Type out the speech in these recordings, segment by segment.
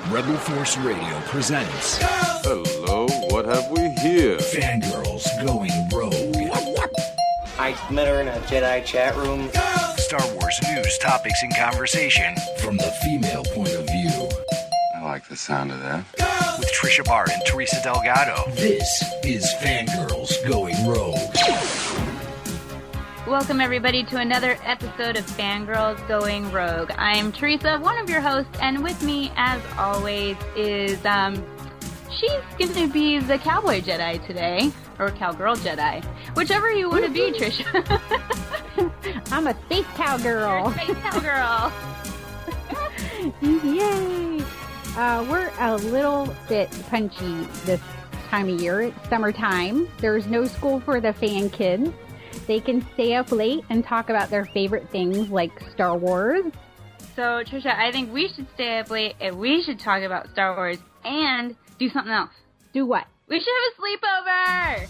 Rebel Force Radio presents... Hello, what have we here? Fangirls Going Rogue. I met her in a Jedi chat room. Star Wars news, topics, and conversation from the female point of view. I like the sound of that. With Tricia and Teresa Delgado. This is Fangirls Going Rogue. Welcome, everybody, to another episode of Fangirls Going Rogue. I'm Teresa, one of your hosts, and with me, as always, is, she's going to be the Cowboy Jedi today, or Cowgirl Jedi, whichever you want to be, Tricia. I'm a space cowgirl. Space cowgirl. Yay! We're a little bit punchy this time of year. It's summertime. There's no school for the fan kids. They can stay up late and talk about their favorite things like Star Wars. So, Tricia, I think we should stay up late and we should talk about Star Wars and do something else. Do what? We should have a sleepover!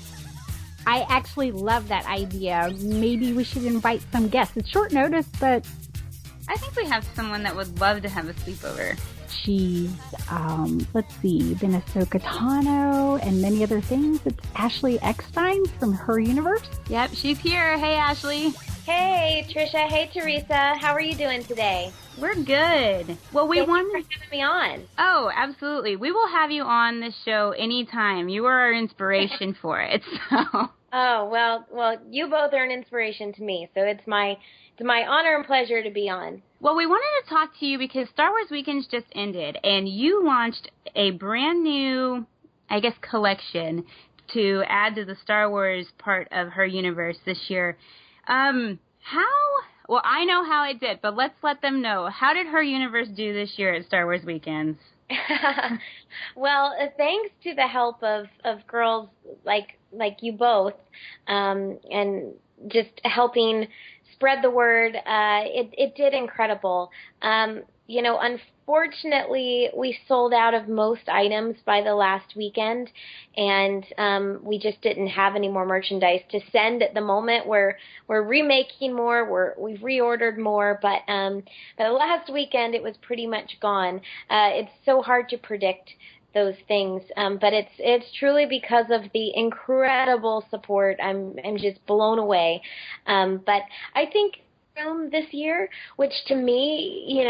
I actually love that idea. Maybe we should invite some guests. It's short notice, but... I think we have someone that would love to have a sleepover. She's, let's see, been Ahsoka Tano and many other things. It's Ashley ECKSTEIN from Her Universe. Yep, she's here. Hey, Ashley. Hey, Tricia. Hey, Teresa. How are you doing today? We're good. Well, Thank you for having me on. Oh, absolutely. We will have you on the show anytime. You are our inspiration for it, so... Oh, well, you both are an inspiration to me, so it's my honor and pleasure to be on. Well, we wanted to talk to you because Star Wars Weekends just ended, and you launched a brand new, I guess, collection to add to the Star Wars part of Her Universe this year. Well, I know how it did, but let's let them know. How did Her Universe do this year at Star Wars Weekends? Well, thanks to the help of girls like you both, and just helping spread the word, it did incredible. Unfortunately, we sold out of most items by the last weekend, and we just didn't have any more merchandise to send at the moment. We're remaking more, we've reordered more, but the last weekend it was pretty much gone. It's so hard to predict those things, but it's truly because of the incredible support. I'm just blown away. But I think this year, which to me,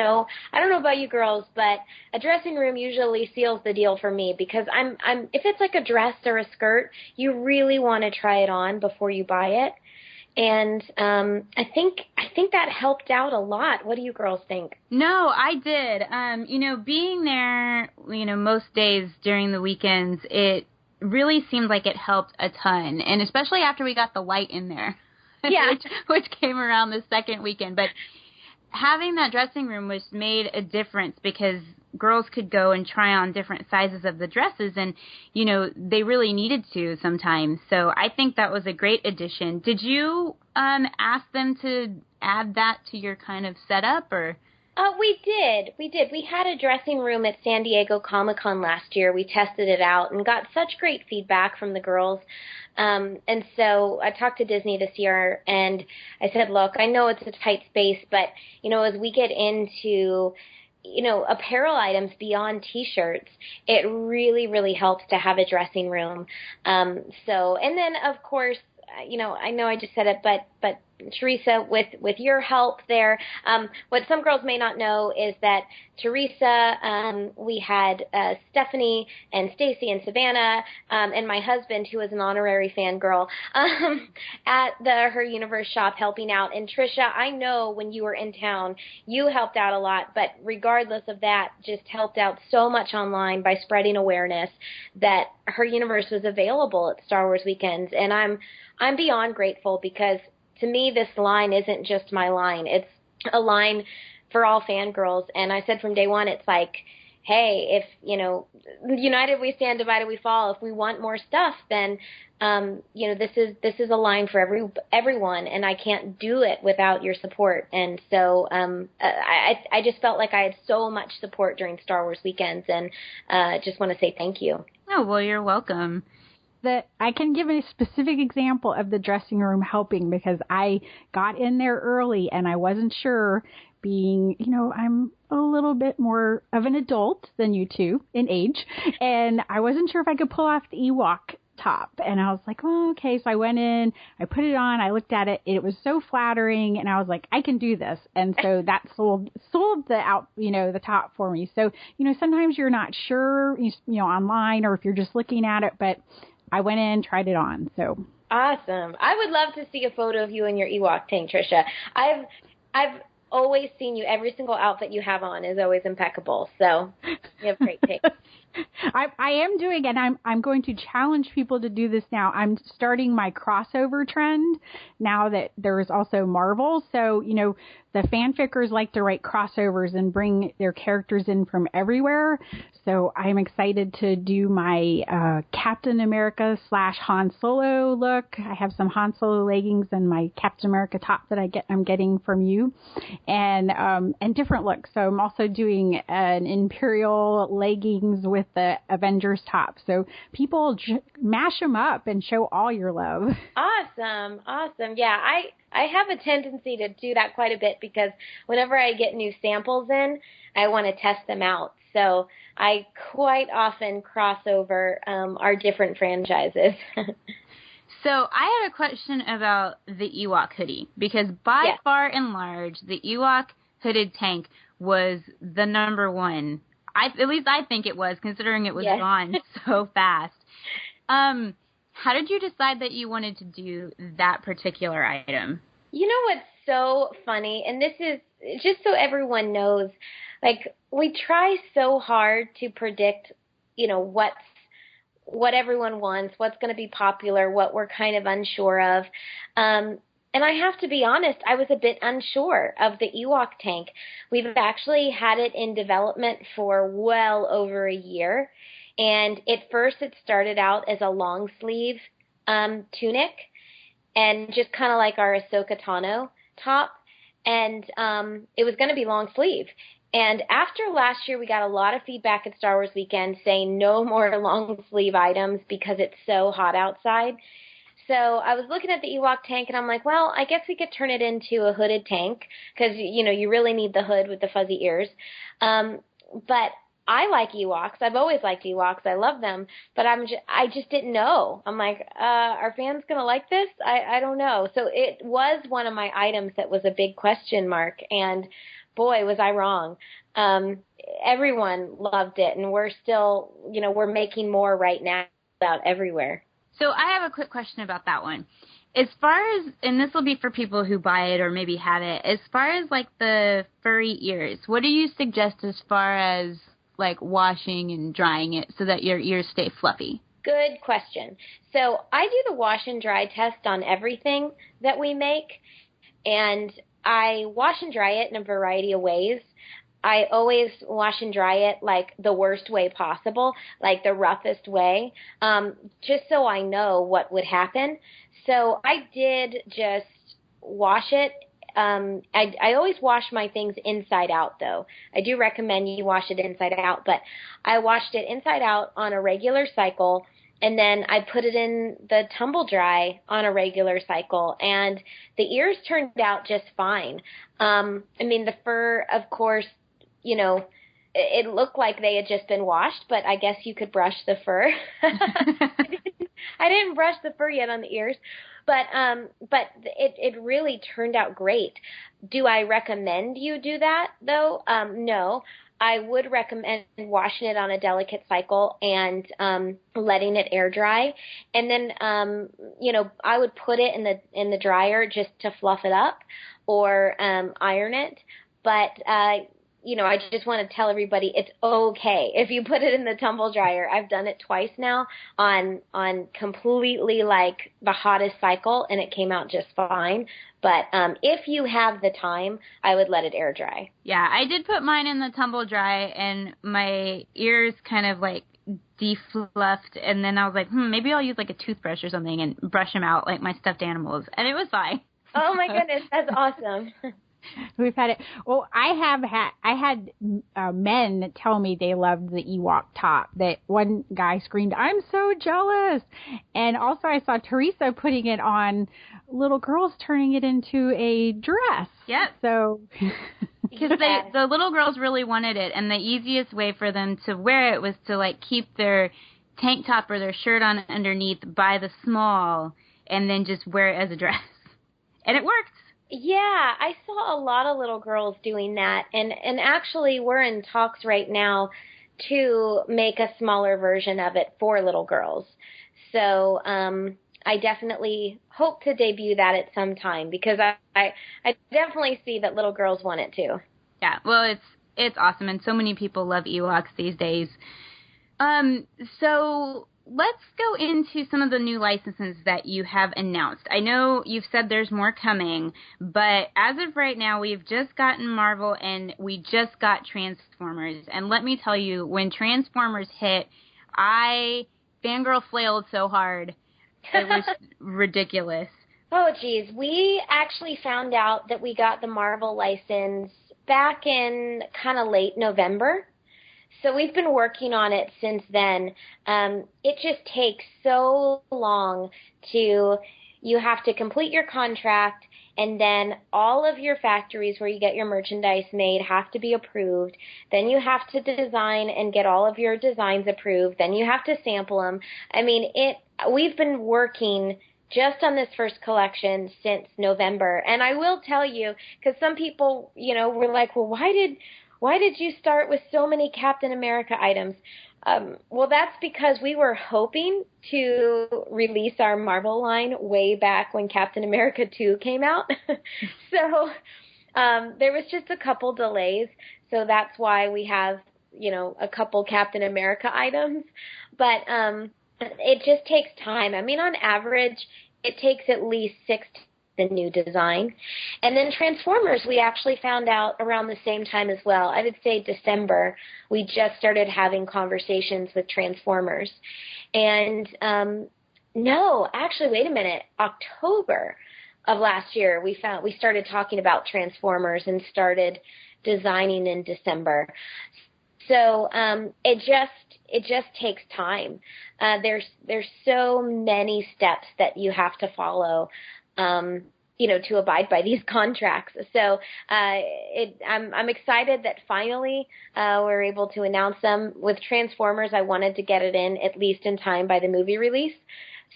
I don't know about you girls, but a dressing room usually seals the deal for me, because I'm if it's like a dress or a skirt, you really want to try it on before you buy it. And I think that helped out a lot. What do you girls think? No, I did. Being there, most days during the weekends, it really seemed like it helped a ton. And especially after we got the light in there, yeah, which came around the second weekend. But having that dressing room made a difference, because girls could go and try on different sizes of the dresses, and, they really needed to sometimes. So I think that was a great addition. Did you ask them to add that to your kind of setup, or? We did. We had a dressing room at San Diego ComicCon last year. We tested it out and got such great feedback from the girls. And so I talked to Disney this year, and I said, look, I know it's a tight space, but, as we get into apparel items beyond T-shirts, it really, really helps to have a dressing room. And then, of course, I know I just said it, but Teresa, with your help there, what some girls may not know is that Teresa, we had Stephanie and Stacy and Savannah, and my husband, who is an honorary fangirl, at the Her Universe shop helping out. And Tricia, I know when you were in town, you helped out a lot, but regardless of that, just helped out so much online by spreading awareness that Her Universe was available at Star Wars Weekends. And I'm beyond grateful, because to me, this line isn't just my line. It's a line for all fangirls. And I said from day one, it's like, hey, if, united we stand, divided we fall. If we want more stuff, then, this is a line for everyone, and I can't do it without your support. And so I just felt like I had so much support during Star Wars Weekends, and just want to say thank you. Oh, well, you're welcome. I can give a specific example of the dressing room helping, because I got in there early and I wasn't sure, being, I'm a little bit more of an adult than you two in age, and I wasn't sure if I could pull off the Ewok top, and I was like, oh, okay. So I went in, I put it on, I looked at it, it was so flattering, and I was like, I can do this. And so that sold the top for me. So sometimes you're not sure, online, or if you're just looking at it, but I went in, tried it on. So awesome. I would love to see a photo of you in your Ewok tank, Tricia. I've always seen you. Every single outfit you have on is always impeccable. So you have great taste. I am doing, and I'm going to challenge people to do this now. I'm starting my crossover trend now that there is also Marvel. So, the fanfickers like to write crossovers and bring their characters in from everywhere. So I'm excited to do my Captain America / Han Solo look. I have some Han Solo leggings and my Captain America top that I'm getting from you, and different looks. So I'm also doing an Imperial leggings with the Avengers top. So people mash them up and show all your love. Awesome. Yeah, I have a tendency to do that quite a bit because whenever I get new samples in, I want to test them out. So I quite often cross over our different franchises. So I had a question about the Ewok hoodie, because by far and large, the Ewok hooded tank was the number one. At least I think it was, considering it was gone so fast. How did you decide that you wanted to do that particular item? You know what's so funny, and this is just so everyone knows, like, we try so hard to predict, what everyone wants, what's going to be popular, what we're kind of unsure of. And I have to be honest, I was a bit unsure of the Ewok tank. We've actually had it in development for well over a year. And at first it started out as a long sleeve tunic, and just kind of like our Ahsoka Tano top. And it was going to be long sleeve. And after last year, we got a lot of feedback at Star Wars Weekend saying no more long sleeve items because it's so hot outside. So I was looking at the Ewok tank, and I'm like, well, I guess we could turn it into a hooded tank because, you really need the hood with the fuzzy ears. But I like Ewoks. I've always liked Ewoks. I love them. But I just didn't know. I'm like, are fans going to like this? I don't know. So it was one of my items that was a big question mark. And boy, was I wrong. Everyone loved it. And we're still, we're making more right now out everywhere. So I have a quick question about that one. As far as, and this will be for people who buy it or maybe have it, as far as like the furry ears, what do you suggest as far as like washing and drying it so that your ears stay fluffy? Good question. So I do the wash and dry test on everything that we make, and I wash and dry it in a variety of ways. I always wash and dry it like the worst way possible, like the roughest way, just so I know what would happen. So I did just wash it. I always wash my things inside out, though. I do recommend you wash it inside out, but I washed it inside out on a regular cycle, and then I put it in the tumble dry on a regular cycle, and the ears turned out just fine. The fur, of course, it looked like they had just been washed, but I guess you could brush the fur. I didn't brush the fur yet on the ears, but it really turned out great. Do I recommend you do that, though? No. I would recommend washing it on a delicate cycle and letting it air dry. And then, I would put it in the dryer just to fluff it up or iron it. But I just want to tell everybody it's okay if you put it in the tumble dryer. I've done it twice now on completely like the hottest cycle, and it came out just fine. But if you have the time, I would let it air dry. Yeah, I did put mine in the tumble dry, and my ears kind of like defluffed, and then I was like, maybe I'll use like a toothbrush or something and brush them out like my stuffed animals, and it was fine. Oh my goodness, that's awesome. We've had it. Well, I had men tell me they loved the Ewok top. That one guy screamed, "I'm so jealous!" And also, I saw Teresa putting it on. Little girls turning it into a dress. Yep. So Because the little girls really wanted it, and the easiest way for them to wear it was to, like, keep their tank top or their shirt on underneath by the small and then just wear it as a dress. And it worked. Yeah, I saw a lot of little girls doing that, and actually we're in talks right now to make a smaller version of it for little girls. So I definitely hope to debut that at some time, because I definitely see that little girls want it too. Yeah, well, it's awesome, and so many people love Ewoks these days. So let's go into some of the new licenses that you have announced. I know you've said there's more coming, but as of right now, we've just gotten Marvel and we just got Transformers. And let me tell you, when Transformers hit, I fangirl flailed so hard. It was ridiculous. Oh, geez. We actually found out that we got the Marvel license back in kind of late November. So we've been working on it since then. It just takes so long you have to complete your contract, and then all of your factories where you get your merchandise made have to be approved. Then you have to design and get all of your designs approved. Then you have to sample them. I mean, we've been working just on this first collection since November. And I will tell you, because some people, were like, well, why did you start with so many Captain America items? Well, that's because we were hoping to release our Marvel line way back when Captain America 2 came out. So there was just a couple delays. So that's why we have, a couple Captain America items. But it just takes time. I mean, on average, it takes at least 6 to the new design. And then Transformers, we actually found out around the same time as well. I would say December, we just started having conversations with Transformers. And no, actually, wait a minute, October of last year, we started talking about Transformers and started designing in December. So it just takes time. There's so many steps that you have to follow, to abide by these contracts. So I'm excited that finally we're able to announce them. With Transformers, I wanted to get it in at least in time by the movie release.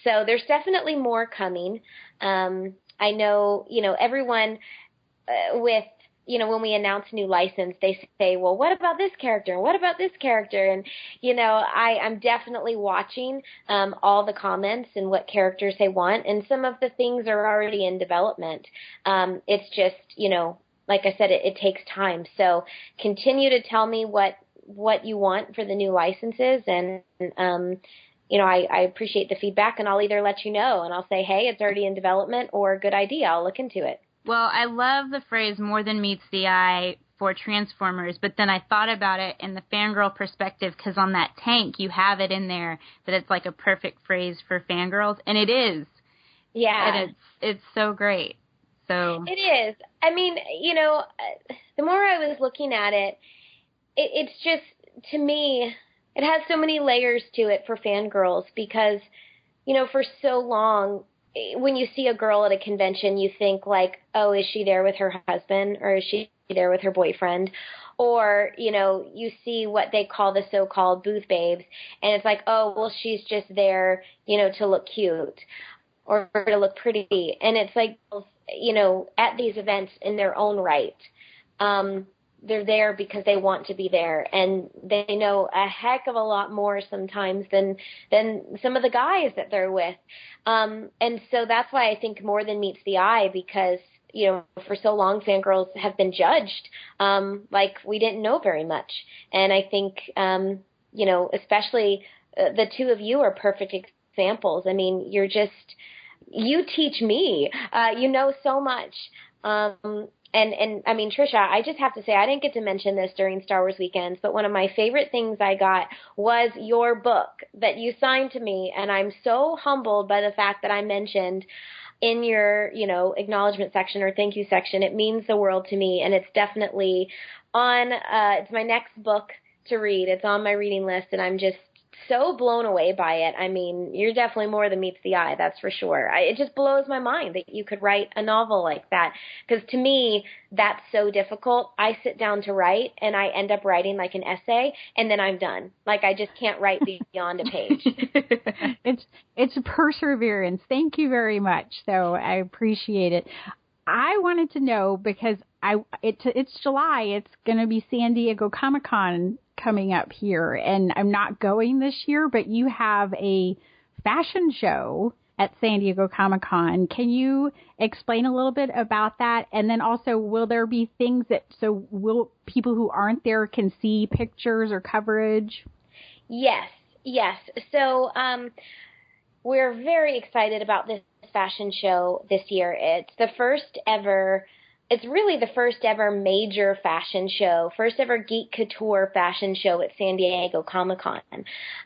So there's definitely more coming. I know, everyone with, when we announce a new license, they say, well, what about this character? And what about this character? And, I'm definitely watching all the comments and what characters they want. And some of the things are already in development. It's just, like I said, it takes time. So continue to tell me what you want for the new licenses. And, I appreciate the feedback, and I'll either let you know and I'll say, hey, it's already in development, or good idea, I'll look into it. Well, I love the phrase "more than meets the eye" for Transformers, but then I thought about it in the fangirl perspective, because on that tank you have it in there that it's like a perfect phrase for fangirls, and it is. Yeah. And it's so great. So it is. I mean, the more I was looking at it, it's just, to me, it has so many layers to it for fangirls, because, for so long, when you see a girl at a convention, you think like, oh, is she there with her husband, or is she there with her boyfriend? Or, you see what they call the so-called booth babes, and it's like, oh, well, she's just there, to look cute or to look pretty. And it's like, at these events in their own right, they're there because they want to be there, and they know a heck of a lot more sometimes than some of the guys that they're with. And so that's why I think more than meets the eye, because, for so long fangirls have been judged like we didn't know very much. And I think, especially the two of you are perfect examples. I mean, you teach me, so much. And I mean, Tricia, I just have to say, I didn't get to mention this during Star Wars weekends, but one of my favorite things I got was your book that you signed to me, and I'm so humbled by the fact that I mentioned in your, acknowledgement section or thank you section. It means the world to me, and it's definitely on, it's my next book to read. It's on my reading list, and I'm just so blown away by it. I mean, you're definitely more than meets the eye, that's for sure. It just blows my mind that you could write a novel like that, because to me, that's so difficult. I sit down to write, and I end up writing like an essay, and then I'm done. Like, I just can't write beyond a page. It's perseverance. Thank you very much. So I appreciate it. I wanted to know, because it's July. It's going to be San Diego Comic-Con coming up here, and I'm not going this year, but you have a fashion show at San Diego Comic-Con. Can you explain a little bit about that? And then also, will there be things will people who aren't there can see pictures or coverage? Yes. So we're very excited about this fashion show this year. It's really the first ever major fashion show, first ever geek couture fashion show at San Diego Comic-Con.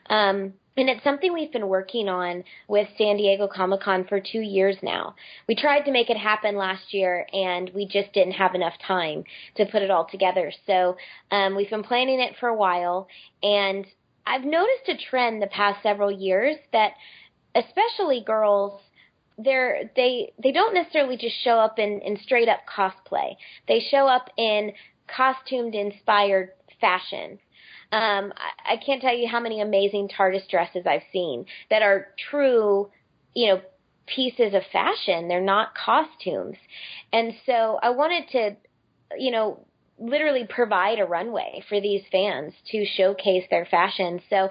And it's something we've been working on with San Diego Comic-Con for 2 years now. We tried to make it happen last year, and we just didn't have enough time to put it all together. So we've been planning it for a while, and I've noticed a trend the past several years that especially girls, they don't necessarily just show up in straight up cosplay. They show up in costumed inspired fashion. I can't tell you how many amazing TARDIS dresses I've seen that are true, pieces of fashion. They're not costumes. And so I wanted to, literally provide a runway for these fans to showcase their fashion. So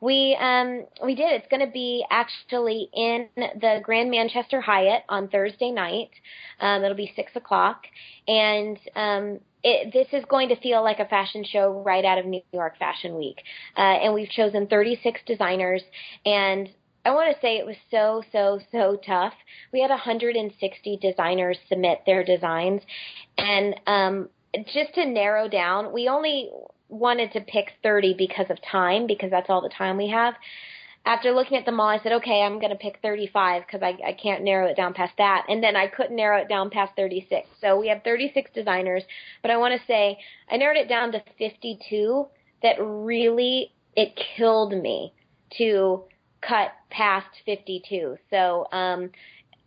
we did. It's going to be actually in the Grand Manchester Hyatt on Thursday night. It'll be 6:00, and this is going to feel like a fashion show right out of New York Fashion Week. And we've chosen 36 designers, and I want to say it was so tough. We had 160 designers submit their designs, and just to narrow down, we only wanted to pick 30 because of time, because that's all the time we have. After looking at them all, I said, okay, I'm going to pick 35 because I can't narrow it down past that. And then I couldn't narrow it down past 36. So we have 36 designers, but I want to say I narrowed it down to 52 that really, it killed me to cut past 52. So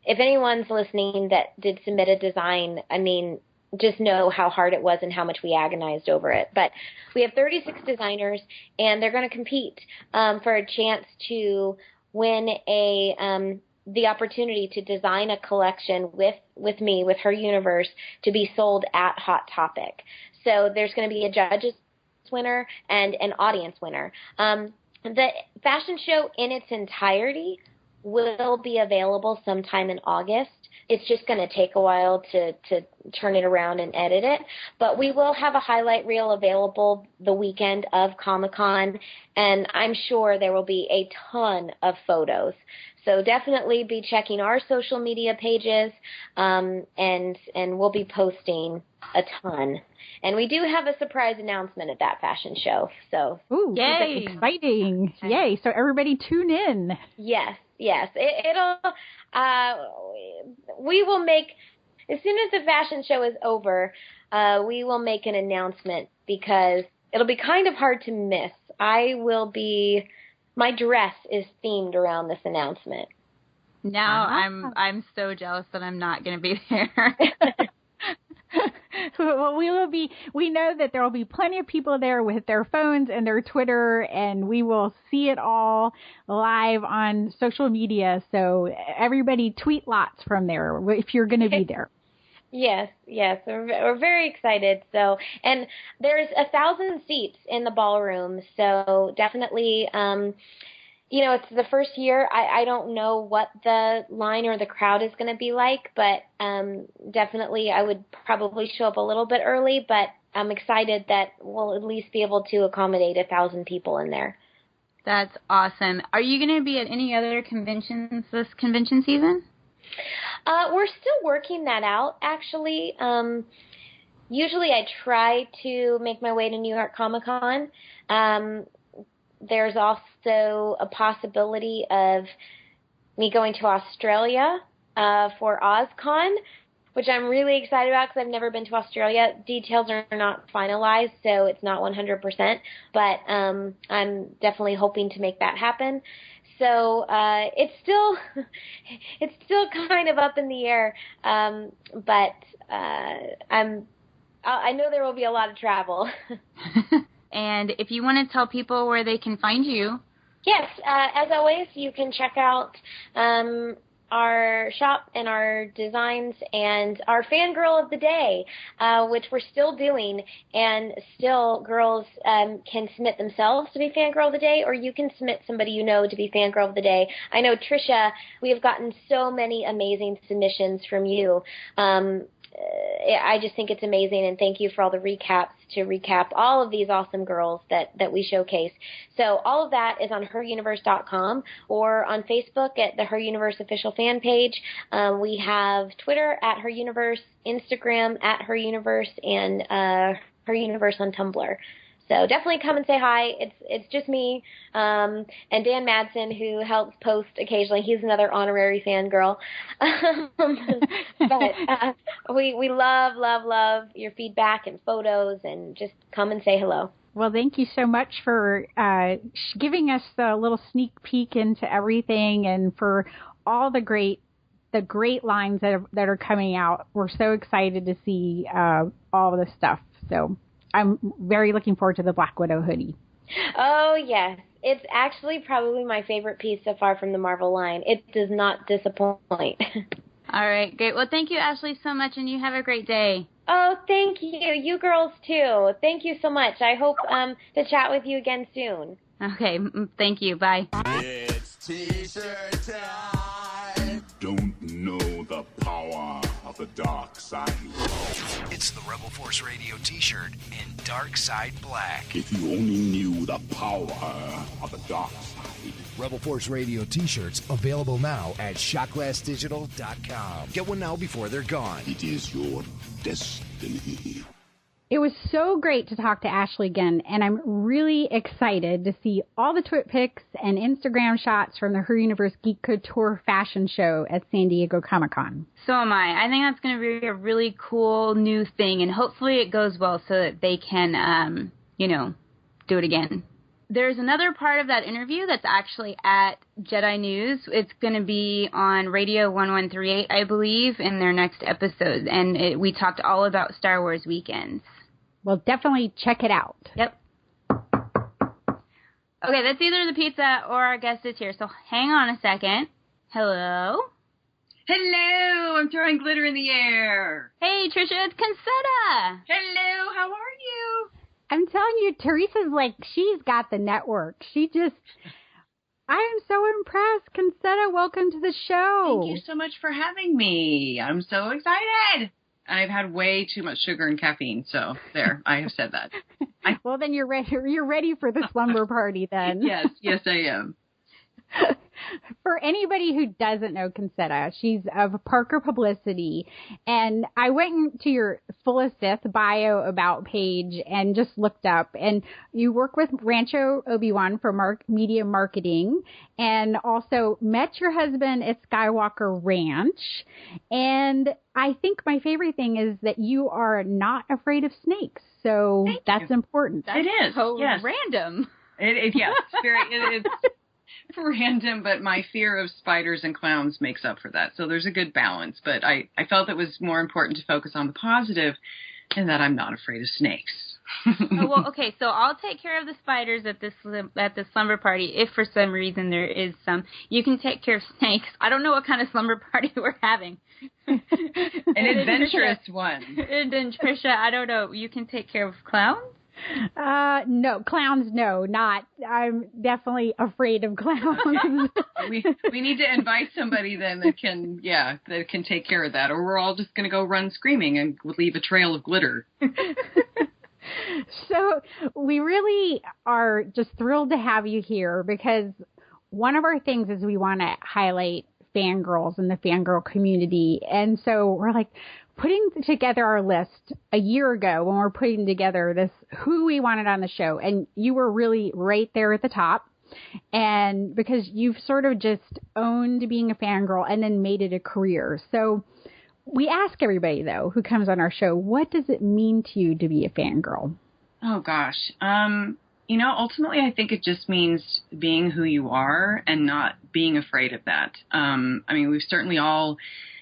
if anyone's listening that did submit a design, I mean, just know how hard it was and how much we agonized over it. But we have 36 designers, and they're going to compete for a chance to win the opportunity to design a collection with me, with her universe, to be sold at Hot Topic. So there's going to be a judges winner and an audience winner. The fashion show in its entirety will be available sometime in August. It's just going to take a while to turn it around and edit it. But we will have a highlight reel available the weekend of Comic-Con, and I'm sure there will be a ton of photos. So definitely be checking our social media pages, and we'll be posting a ton. And we do have a surprise announcement at that fashion show. So, ooh, yay! Exciting! Yay! So everybody tune in. Yes. We will make, as soon as the fashion show is over, we will make an announcement, because it'll be kind of hard to miss. My dress is themed around this announcement. Now I'm so jealous that I'm not going to be there. Well, we know that there will be plenty of people there with their phones and their Twitter, and we will see it all live on social media. So everybody tweet lots from there if you're going to be there. Yes. We're very excited. So, and there's 1,000 seats in the ballroom. So definitely, it's the first year. I don't know what the line or the crowd is going to be like, but definitely I would probably show up a little bit early, but I'm excited that we'll at least be able to accommodate 1,000 people in there. That's awesome. Are you going to be at any other conventions this convention season? We're still working that out, actually. Usually I try to make my way to New York ComicCon. There's also a possibility of me going to Australia for OzCon. which I'm really excited about because I've never been to Australia. Details are not finalized, so it's not 100%, but I'm definitely hoping to make that happen. So it's still kind of up in the air, but I know there will be a lot of travel. And if you want to tell people where they can find you. Yes, as always, you can check out our shop and our designs and our Fangirl of the Day, which we're still doing, and still girls can submit themselves to be Fangirl of the Day, or you can submit somebody you know to be Fangirl of the Day. I know, Tricia, we have gotten so many amazing submissions from you. I just think it's amazing, and thank you for all the recaps to recap all of these awesome girls that we showcase. So all of that is on heruniverse.com or on Facebook at the Her Universe official fan page. We have Twitter at Her Universe, Instagram at Her Universe, and Her Universe on Tumblr. So definitely come and say hi. It's just me and Dan Madsen, who helps post occasionally. He's another honorary fangirl. But we love your feedback and photos, and just come and say hello. Well, thank you so much for giving us the little sneak peek into everything, and for all the great lines that are coming out. We're so excited to see all the stuff. So I'm very looking forward to the Black Widow hoodie. Oh, yes. It's actually probably my favorite piece so far from the Marvel line. It does not disappoint. All right, great. Well, thank you, Ashley, so much, and you have a great day. Oh, thank you. You girls, too. Thank you so much. I hope to chat with you again soon. Okay, thank you. Bye. It's T-shirt time. Don't know the power of the dark side. It's the Rebel Force Radio t-shirt in Dark Side Black. If you only knew the power of the dark side. Rebel Force Radio t-shirts available now at shotglassdigital.com. Get one now before they're gone. It is your destiny. It was so great to talk to Ashley again, and I'm really excited to see all the twit pics and Instagram shots from the Her Universe Geek Couture fashion show at San Diego Comic-Con. So am I. I think that's going to be a really cool new thing, and hopefully it goes well so that they can, do it again. There's another part of that interview that's actually at Jedi News. It's going to be on Radio 1138, I believe, in their next episode, and we talked all about Star Wars weekends. Well, definitely check it out. Yep. Okay, that's either the pizza or our guest is here, so hang on a second. Hello? Hello, I'm throwing glitter in the air. Hey, Tricia, it's Consetta. Hello, how are you? I'm telling you, Teresa's like, she's got the network. I am so impressed. Consetta, welcome to the show. Thank you so much for having me. I'm so excited. I've had way too much sugar and caffeine, so there, I have said that. Well, then you're ready for the slumber party then. Yes, I am. For anybody who doesn't know Consetta, she's of Parker Publicity, and I went into your Full Sith bio about page and just looked up, and you work with Rancho Obi-Wan for media marketing, and also met your husband at Skywalker Ranch, and I think my favorite thing is that you are not afraid of snakes, so that's important. It is. So random. It's random, but my fear of spiders and clowns makes up for that. So there's a good balance. But I felt it was more important to focus on the positive and that I'm not afraid of snakes. Well, okay, so I'll take care of the spiders at this slumber party if for some reason there is some. You can take care of snakes. I don't know what kind of slumber party we're having. An adventurous one. And then Tricia, I don't know. You can take care of clowns? No, clowns, no, not. I'm definitely afraid of clowns. we need to invite somebody then that can take care of that, or we're all just going to go run screaming and leave a trail of glitter. So we really are just thrilled to have you here, because one of our things is we want to highlight fangirls in the fangirl community. And so we're like putting together our list a year ago when we're putting together this who we wanted on the show. And you were really right there at the top. And because you've sort of just owned being a fangirl and then made it a career. So We ask everybody, though, who comes on our show, what does it mean to you to be a fangirl? Oh, gosh. Ultimately, I think it just means being who you are and not being afraid of that. We've certainly all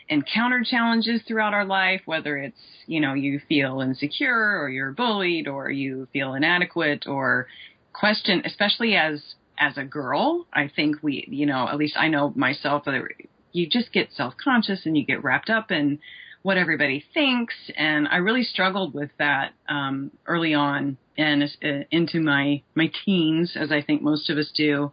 encountered challenges throughout our life, whether it's, you feel insecure or you're bullied or you feel inadequate or question, especially as a girl. I think we, at least I know myself, you just get self-conscious and you get wrapped up in what everybody thinks. And I really struggled with that early on and into my teens, as I think most of us do.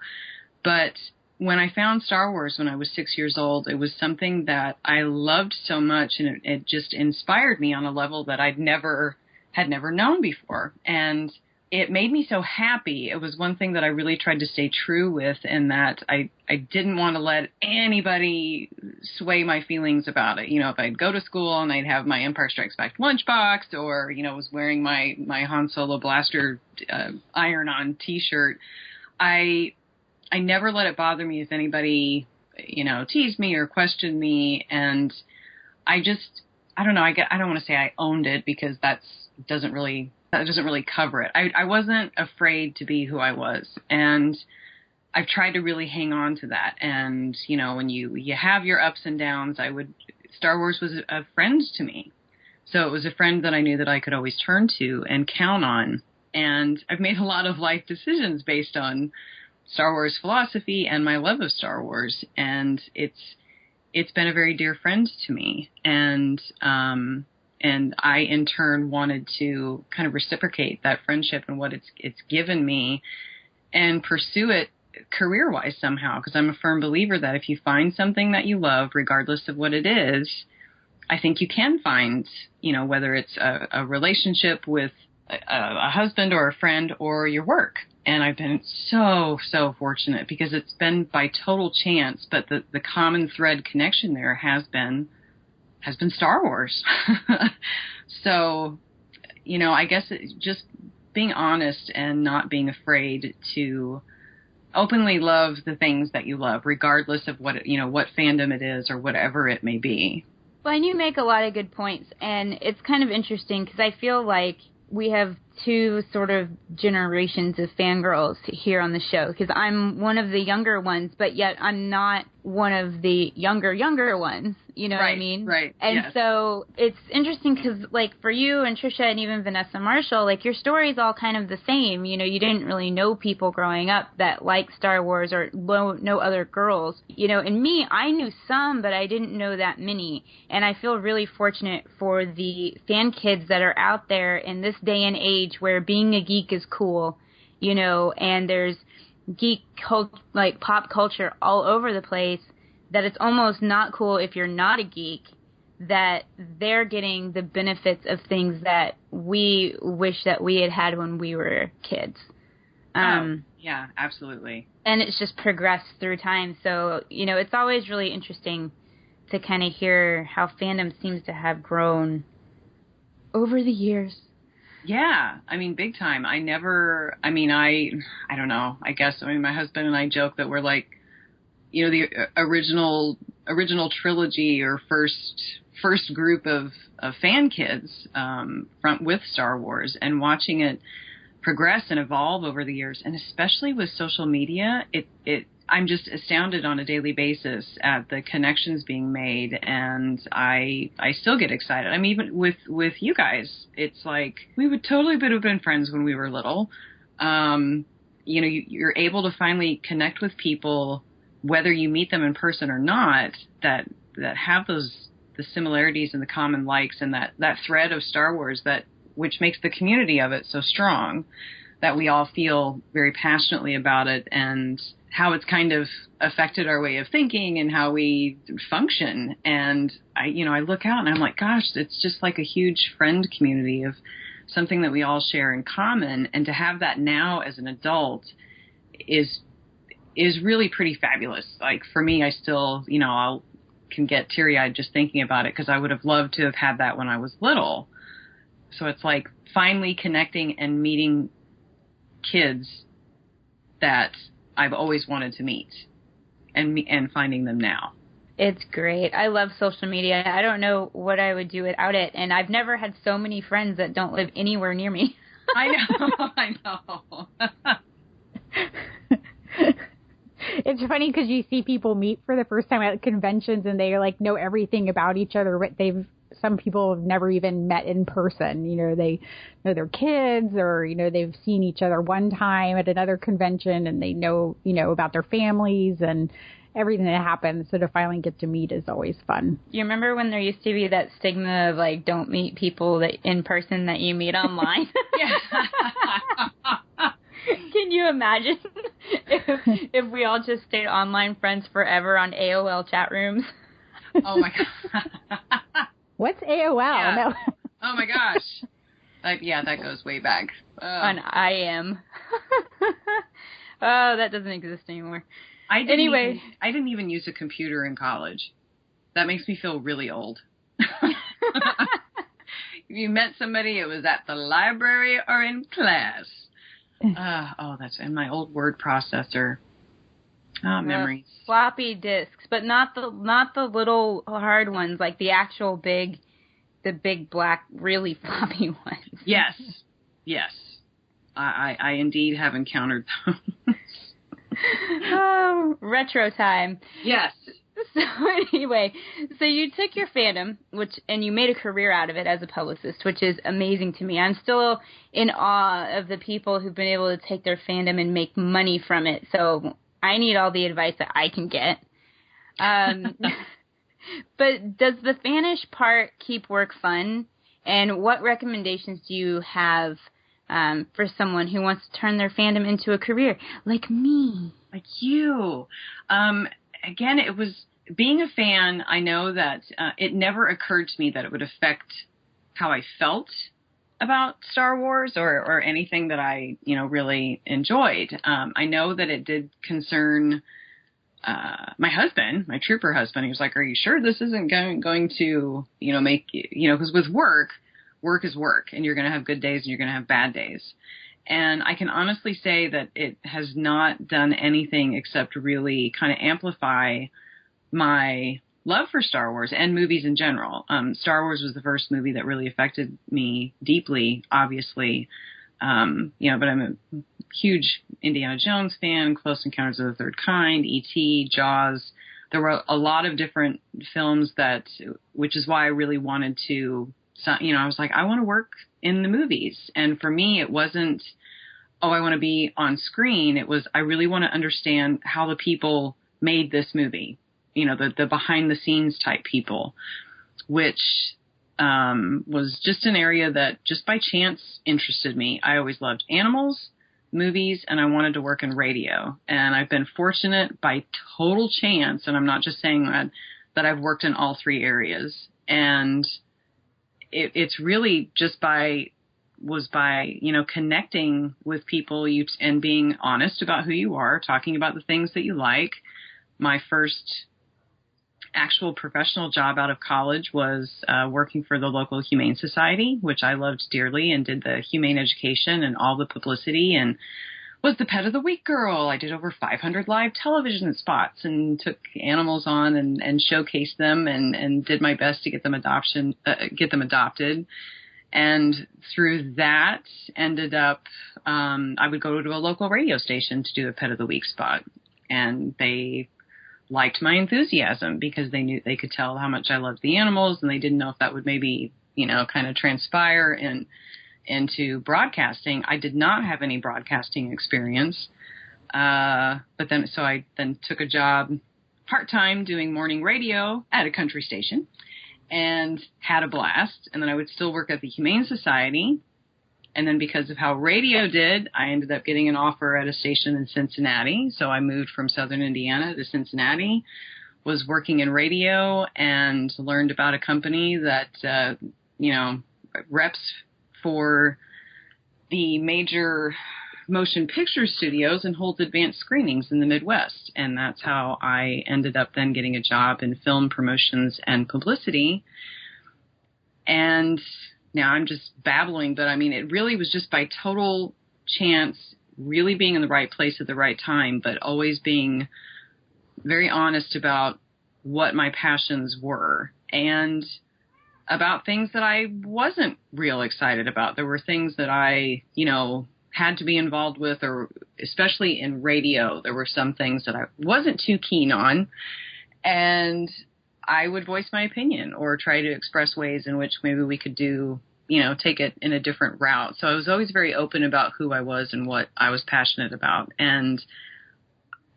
But when I found Star Wars when I was 6 years old, it was something that I loved so much, and it just inspired me on a level that had never known before. And it made me so happy. It was one thing that I really tried to stay true with, and that I didn't want to let anybody sway my feelings about it. If I'd go to school and I'd have my Empire Strikes Back lunchbox, or, was wearing my Han Solo blaster iron-on T-shirt, I never let it bother me if anybody, teased me or questioned me. And I don't know, I don't want to say I owned it, because that doesn't really cover it. I wasn't afraid to be who I was. And I've tried to really hang on to that. And, when you have your ups and downs, Star Wars was a friend to me. So it was a friend that I knew that I could always turn to and count on. And I've made a lot of life decisions based on Star Wars philosophy and my love of Star Wars. And it's been a very dear friend to me. And I, in turn, wanted to kind of reciprocate that friendship and what it's given me and pursue it career-wise somehow, because I'm a firm believer that if you find something that you love, regardless of what it is, I think you can find, whether it's a relationship with a husband or a friend or your work. And I've been so, so fortunate, because it's been by total chance, but the common thread connection there has been Star Wars. So, I guess just being honest and not being afraid to openly love the things that you love, regardless of what fandom it is or whatever it may be. Well, and you make a lot of good points, and it's kind of interesting because I feel like we have two sort of generations of fangirls here on the show, because I'm one of the younger ones, but yet I'm not one of the younger ones. You know what I mean? Right. And yes. So it's interesting because, like, for you and Tricia and even Vanessa Marshall, like, your story's all kind of the same. You didn't really know people growing up that liked Star Wars or know other girls. And me, I knew some, but I didn't know that many. And I feel really fortunate for the fan kids that are out there in this day and age where being a geek is cool, and there's geek pop culture all over the place, that it's almost not cool if you're not a geek, that they're getting the benefits of things that we wish that we had when we were kids. Yeah, absolutely. And it's just progressed through time. So, it's always really interesting to kind of hear how fandom seems to have grown over the years. Yeah, big time. I don't know. I guess, my husband and I joke that we're like, the original trilogy or first group of fan kids with Star Wars, and watching it progress and evolve over the years, and especially with social media, I'm just astounded on a daily basis at the connections being made, and I still get excited. Even with you guys, it's like we would totally have been friends when we were little. You're able to finally connect with people, whether you meet them in person or not, that have the similarities and the common likes and that thread of Star Wars which makes the community of it so strong, that we all feel very passionately about it, and how it's kind of affected our way of thinking and how we function. And I look out and I'm like, gosh, it's just like a huge friend community of something that we all share in common. And to have that now as an adult is really pretty fabulous. Like, for me, I still, I can get teary-eyed just thinking about it, because I would have loved to have had that when I was little. So it's like finally connecting and meeting kids that I've always wanted to meet, and finding them now. It's great. I love social media. I don't know what I would do without it, and I've never had so many friends that don't live anywhere near me. I know. It's funny because you see people meet for the first time at conventions and they like know everything about each other, but some people have never even met in person. You know, they know their kids, or, you know, they've seen each other one time at another convention, and they know, you know, about their families and everything that happens. So to finally get to meet is always fun. You remember when there used to be that stigma of, like, don't meet people that in person that you meet online? Yeah. Can you imagine if we all just stayed online friends forever on AOL chat rooms? Oh, my God. What's AOL? Yeah. No. Oh, my gosh. Yeah, that goes way back. On IM. Oh, that doesn't exist anymore. I didn't even use a computer in college. That makes me feel really old. If you met somebody, it was at the library or in class. And my old word processor. Oh, memories. Floppy disks, but not the little hard ones, like the actual big black, really floppy ones. Yes. I indeed have encountered those. Oh, retro time. Yes. So anyway, so you took your fandom, and you made a career out of it as a publicist, which is amazing to me. I'm still in awe of the people who've been able to take their fandom and make money from it. So I need all the advice that I can get. But does the fanish part keep work fun? And what recommendations do you have for someone who wants to turn their fandom into a career, like me? Like you. Again, it was being a fan. I know that it never occurred to me that it would affect how I felt about Star Wars or anything that I, really enjoyed. I know that it did concern my husband, my trooper husband. He was like, "Are you sure this isn't going to, make, because with work is work, and you're going to have good days and you're going to have bad days." And I can honestly say that it has not done anything except really kind of amplify my love for Star Wars and movies in general. Star Wars was the first movie that really affected me deeply, obviously. But I'm a huge Indiana Jones fan, Close Encounters of the Third Kind, E.T., Jaws. There were a lot of different films which is why I really wanted to, I was like, I want to work in the movies. And for me, it wasn't, I want to be on screen. It was, I really want to understand how the people made this movie, the behind the scenes type people, which was just an area that just by chance interested me. I always loved animals, movies, and I wanted to work in radio. And I've been fortunate by total chance, and I'm not just saying that I've worked in all three areas. And it's really just by connecting with people and being honest about who you are, talking about the things that you like. My first actual professional job out of college was working for the local Humane Society, which I loved dearly, and did the humane education and all the publicity, and was the Pet of the Week girl. I did over 500 live television spots and took animals on and showcased them and did my best to get them adopted. And through that, ended up, I would go to a local radio station to do a Pet of the Week spot. And they liked my enthusiasm because they knew they could tell how much I loved the animals, and they didn't know if that would maybe, kind of transpire into broadcasting. I did not have any broadcasting experience. But then I took a job part-time doing morning radio at a country station and had a blast. And then I would still work at the Humane Society. And then because of how radio did, I ended up getting an offer at a station in Cincinnati. So I moved from Southern Indiana to Cincinnati, was working in radio, and learned about a company that, reps for the major motion picture studios and holds advanced screenings in the Midwest. And that's how I ended up then getting a job in film promotions and publicity. And now I'm just babbling, but it really was just by total chance, really being in the right place at the right time, but always being very honest about what my passions were and about things that I wasn't real excited about. There were things that I, had to be involved with, or especially in radio, there were some things that I wasn't too keen on, and I would voice my opinion or try to express ways in which maybe we could do, take it in a different route. So I was always very open about who I was and what I was passionate about, and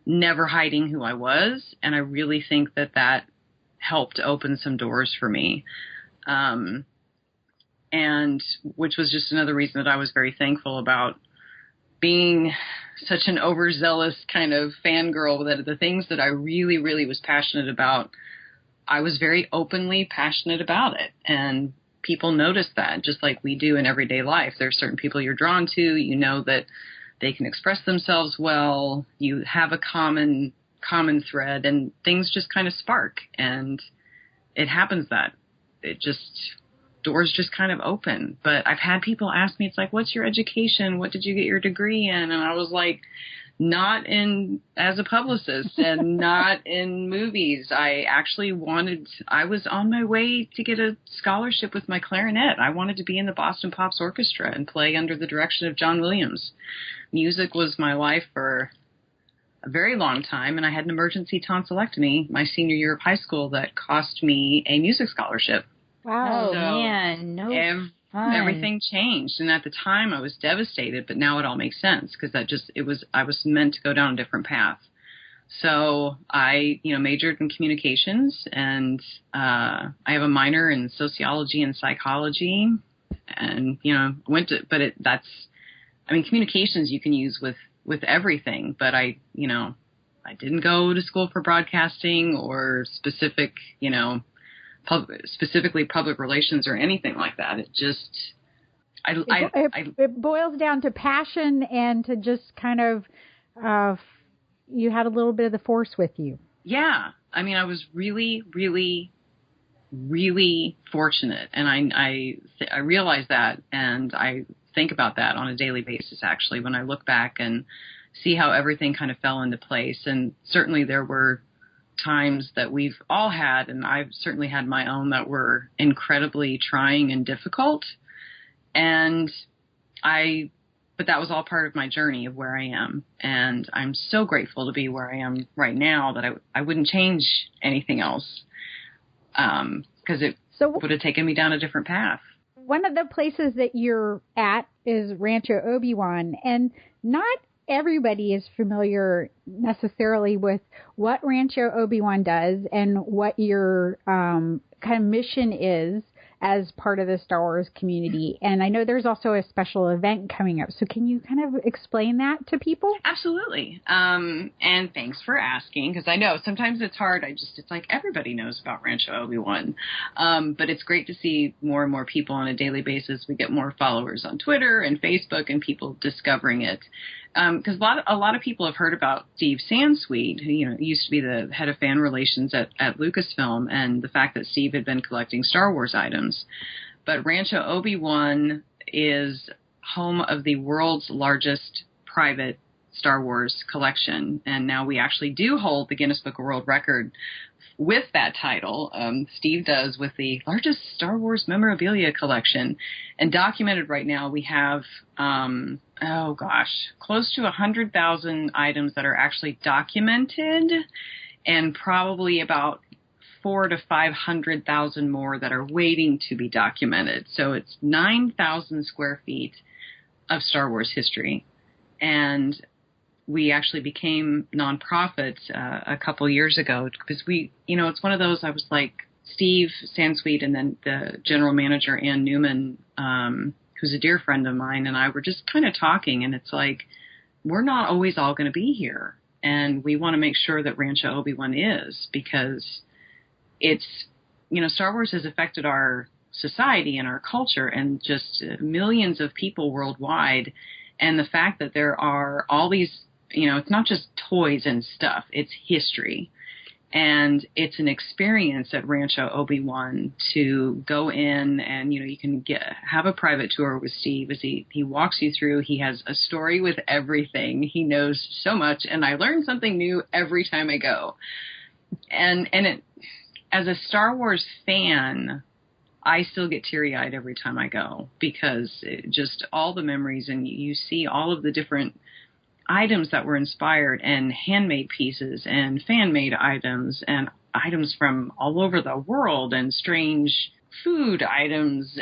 never hiding who I was. And I really think that helped open some doors for me. And which was just another reason that I was very thankful about being such an overzealous kind of fangirl, that the things that I really, really was passionate about, I was very openly passionate about it. And people notice that, just like we do in everyday life. There are certain people you're drawn to, that they can express themselves well. You have a common thread, and things just kind of spark. And it happens that doors just kind of open. But I've had people ask me, it's like, what's your education? What did you get your degree in? And I was like, not as a publicist and not in movies. I was on my way to get a scholarship with my clarinet. I wanted to be in the Boston Pops Orchestra and play under the direction of John Williams. Music was my life for a very long time, and I had an emergency tonsillectomy my senior year of high school that cost me a music scholarship. Wow. Oh, man. No fun. Everything changed. And at the time I was devastated, but now it all makes sense because I was meant to go down a different path. So I, majored in communications, and I have a minor in sociology and psychology, and, communications you can use with everything, but I didn't go to school for broadcasting or specifically public relations or anything like that. It just, it boils down to passion and to just kind of, you had a little bit of the force with you. Yeah. I was really, really, really fortunate. And I realize that, and I think about that on a daily basis, actually, when I look back and see how everything kind of fell into place. And certainly there were times that we've all had, and I've certainly had my own, that were incredibly trying and difficult. But that was all part of my journey of where I am. And I'm so grateful to be where I am right now that I wouldn't change anything else. Because it would have taken me down a different path. One of the places that you're at is Rancho Obi-Wan, and not everybody is familiar necessarily with what Rancho Obi-Wan does and what your kind of mission is as part of the Star Wars community. And I know there's also a special event coming up. So can you kind of explain that to people? Absolutely. And thanks for asking, because I know sometimes it's hard. It's like everybody knows about Rancho Obi-Wan. But it's great to see more and more people on a daily basis. We get more followers on Twitter and Facebook and people discovering it. Because a lot of people have heard about Steve Sansweet, who used to be the head of fan relations at Lucasfilm, and the fact that Steve had been collecting Star Wars items. But Rancho Obi-Wan is home of the world's largest private Star Wars collection, and now we actually do hold the Guinness Book of World Record with that title. Steve does, with the largest Star Wars memorabilia collection. And documented right now, we have, close to 100,000 items that are actually documented, and probably about 400,000 to 500,000 more that are waiting to be documented. So it's 9,000 square feet of Star Wars history. And we actually became nonprofit a couple years ago because it's one of those, I was like, Steve Sansweet and then the general manager, Ann Newman, who's a dear friend of mine, and I were just kind of talking, and it's like, we're not always all going to be here. And we want to make sure that Rancho Obi-Wan is, because it's, Star Wars has affected our society and our culture and just millions of people worldwide. And the fact that there are all these, it's not just toys and stuff, it's history. And it's an experience at Rancho Obi-Wan to go in and, you can have a private tour with Steve as he walks you through. He has a story with everything. He knows so much, and I learn something new every time I go. And as a Star Wars fan, I still get teary-eyed every time I go, because just all the memories, and you see all of the different items that were inspired, and handmade pieces and fan-made items and items from all over the world, and strange food items,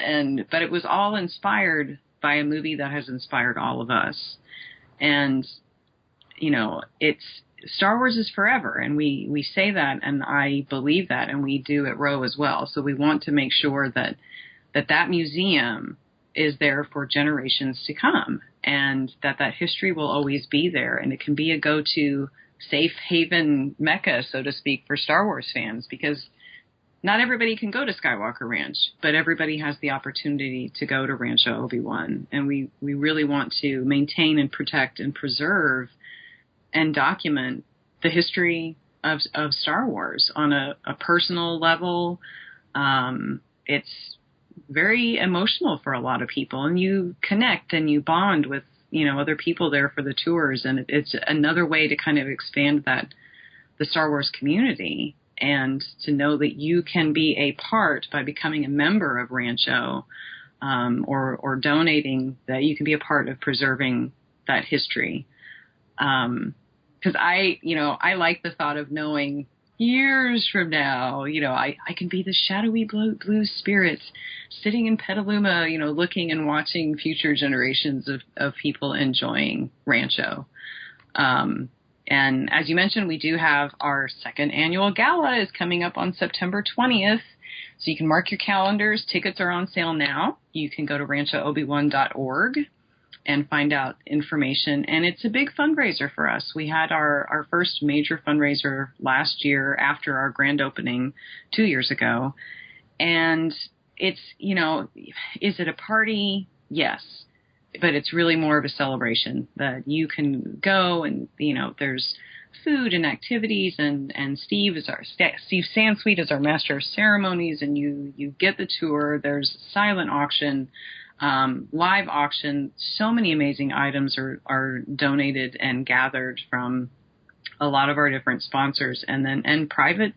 but it was all inspired by a movie that has inspired all of us. And, you know, Star Wars is forever, and we say that, and I believe that, and we do at Row as well. So we want to make sure that museum is there for generations to come, and that history will always be there, and it can be a go-to safe haven mecca, so to speak, for Star Wars fans, because not everybody can go to Skywalker Ranch, but everybody has the opportunity to go to Rancho Obi-Wan, and we really want to maintain and protect and preserve and document the history of Star Wars on a personal level. It's very emotional for a lot of people, and you connect and you bond with, you know, other people there for the tours, and it's another way to kind of expand the Star Wars community, and to know that you can be a part by becoming a member of Rancho, or donating, that you can be a part of preserving that history. Because I like the thought of knowing years from now, you know, I can be the shadowy blue spirit sitting in Petaluma, you know, looking and watching future generations of people enjoying Rancho. And as you mentioned, we do have our second annual gala is coming up on September 20th. So you can mark your calendars. Tickets are on sale now. You can go to ranchoobiwan.org and find out information. And it's a big fundraiser for us. We had our first major fundraiser last year after our grand opening 2 years ago. And it's, you know, is it a party? Yes. But it's really more of a celebration that you can go, and, you know, there's food and activities, and Steve Sansweet is our master of ceremonies, and you get the tour. There's silent auction, live auction. So many amazing items are donated and gathered from a lot of our different sponsors, and private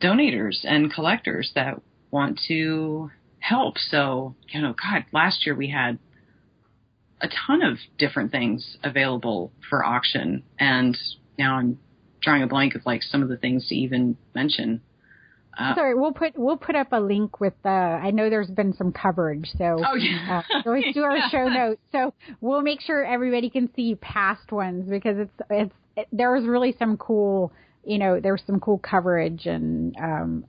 donators and collectors that want to help. So, you know, God, last year we had a ton of different things available for auction, and now I'm drawing a blank of like some of the things to even mention. Sorry, we'll put up a link with I know there's been some coverage, so let's do our show notes. So we'll make sure everybody can see past ones, because there's really some cool, you know, there's some cool coverage and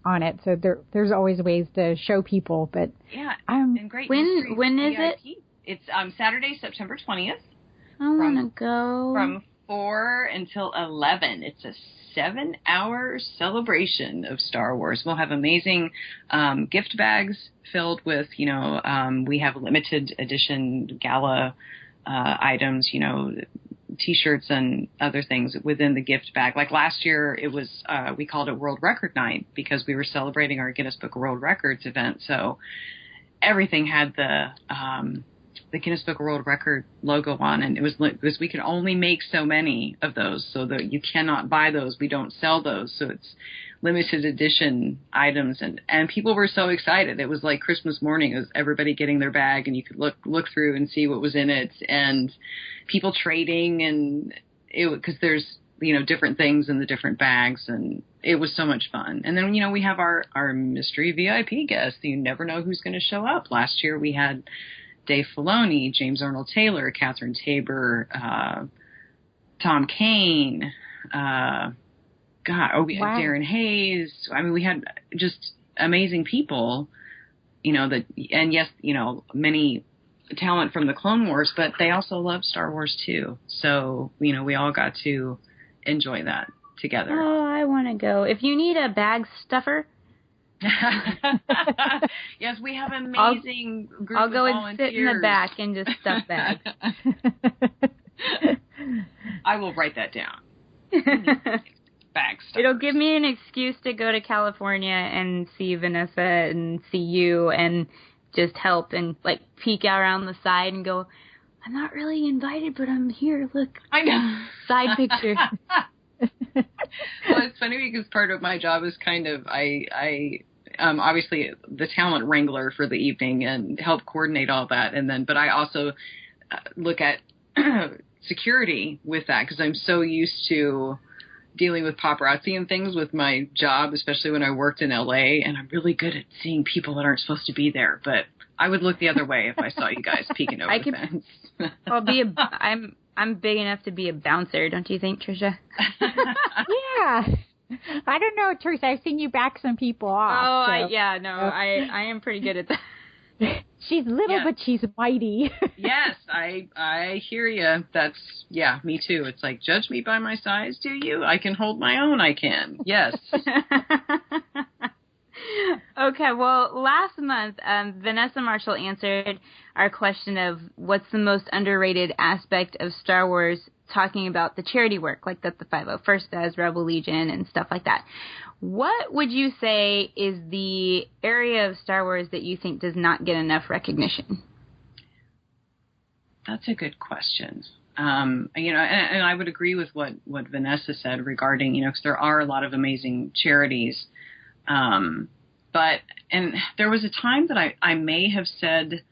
on it. So there's always ways to show people, but yeah, and great. When is it? It's Saturday, September 20th. I want to go. From 4 until 11. It's a 7-hour celebration of Star Wars. We'll have amazing gift bags filled with, you know, we have limited edition gala items, you know, T-shirts and other things within the gift bag. Like last year, it was, we called it World Record Night because we were celebrating our Guinness Book of World Records event. So everything had the Guinness Book of World Record logo on, and it was we could only make so many of those, so that you cannot buy those. We don't sell those, so it's limited edition items, and people were so excited. It was like Christmas morning. It was everybody getting their bag, and you could look through and see what was in it, and people trading, and because there's, you know, different things in the different bags, and it was so much fun. And then, you know, we have our mystery VIP guests. You never know who's going to show up. Last year we had Dave Filoni, James Arnold Taylor, Catherine Tabor, Tom Kane, we had Darren Hayes. I mean, we had just amazing people, you know, and yes, you know, many talent from the Clone Wars, but they also love Star Wars too. So, you know, we all got to enjoy that together. Oh, I want to go. If you need a bag stuffer. Yes, we have an amazing group I'll go of and sit in the back and just stuff bags. I will write that down. Bag stuffers. It'll give me an excuse to go to California and see Vanessa and see you and just help and like peek out around the side and go, I'm not really invited, but I'm here. Look. I know. Side picture. Well, it's funny because part of my job is kind of, I obviously the talent wrangler for the evening and help coordinate all that. But I also look at security with that because I'm so used to dealing with paparazzi and things with my job, especially when I worked in LA, and I'm really good at seeing people that aren't supposed to be there. But I would look the other way if I saw you guys peeking over the fence. I'm big enough to be a bouncer, don't you think, Tricia? Yeah. I don't know, Teresa. I've seen you back some people off. Oh, so. I am pretty good at that. She's little, but she's mighty. Yes, I hear you. That's, me too. It's like, judge me by my size, do you? I can hold my own, I can. Yes. Okay, well, last month, Vanessa Marshall answered our question of what's the most underrated aspect of Star Wars, talking about the charity work, like that the 501st does, Rebel Legion, and stuff like that. What would you say is the area of Star Wars that you think does not get enough recognition? That's a good question. And I would agree with what Vanessa said regarding, because there are a lot of amazing charities. But there was a time that I may have said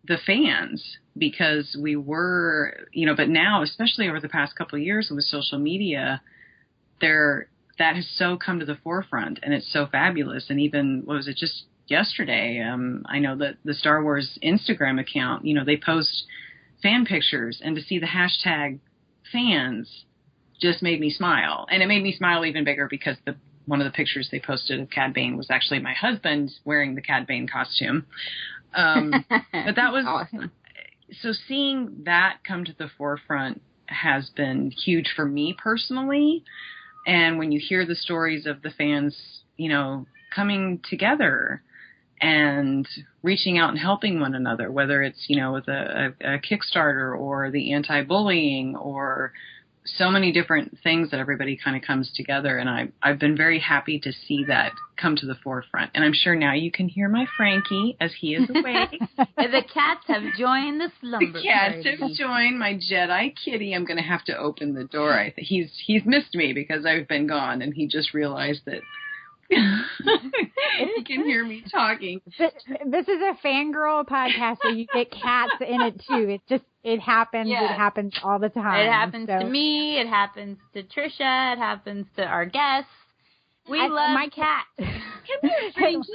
the fans, because we were, but now, especially over the past couple of years with social media, that has so come to the forefront, and it's so fabulous. And even, what was it, just yesterday, I know that the Star Wars Instagram account, they post fan pictures, and to see the hashtag fans just made me smile. And it made me smile even bigger because one of the pictures they posted of Cad Bane was actually my husband wearing the Cad Bane costume. But that was awesome. So seeing that come to the forefront has been huge for me personally. And when you hear the stories of the fans, coming together and reaching out and helping one another, whether it's, with a Kickstarter or the anti-bullying or so many different things that everybody kind of comes together. And I've been very happy to see that come to the forefront. And I'm sure now you can hear my Frankie as he is awake. The cats have joined the slumber party. The cats party. have joined my Jedi kitty. I'm going to have to open the door. I think he's missed me because I've been gone, and he just realized that he can hear me talking. This is a fangirl podcast, so you get cats in it too. It happens. Yeah. It happens all the time. It happens to me. It happens to Tricia. It happens to our guests. We love my cat. Come here, Frankie.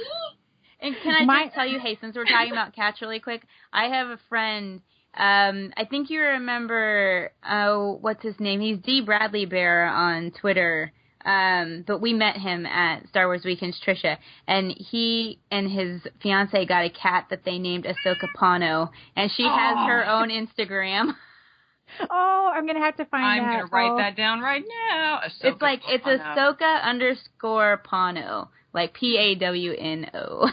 And can I just tell you, hey, since we're talking about cats really quick, I have a friend. I think you remember, what's his name? He's D. Bradley Bear on Twitter. But we met him at Star Wars Weekends, Tricia, and he and his fiance got a cat that they named Ahsoka Pano, and she has her own Instagram. Oh, I'm going to have to find that. I'm going to write that down right now. It's Ahsoka _Pano, like Pawno.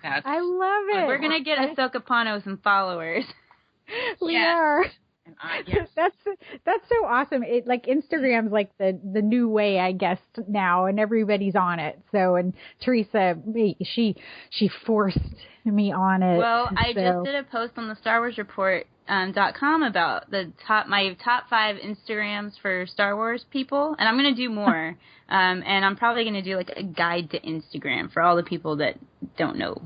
I love it. We're going to get Ahsoka Pano some followers. We are. Yes. That's so awesome. It like Instagram's like the new way, I guess, now, and everybody's on it. So, and Teresa, she forced me on it. Well, I just did a post on the Star Wars Report.com about my top 5 Instagrams for Star Wars people, and I'm going to do more. And I'm probably going to do like a guide to Instagram for all the people that don't know.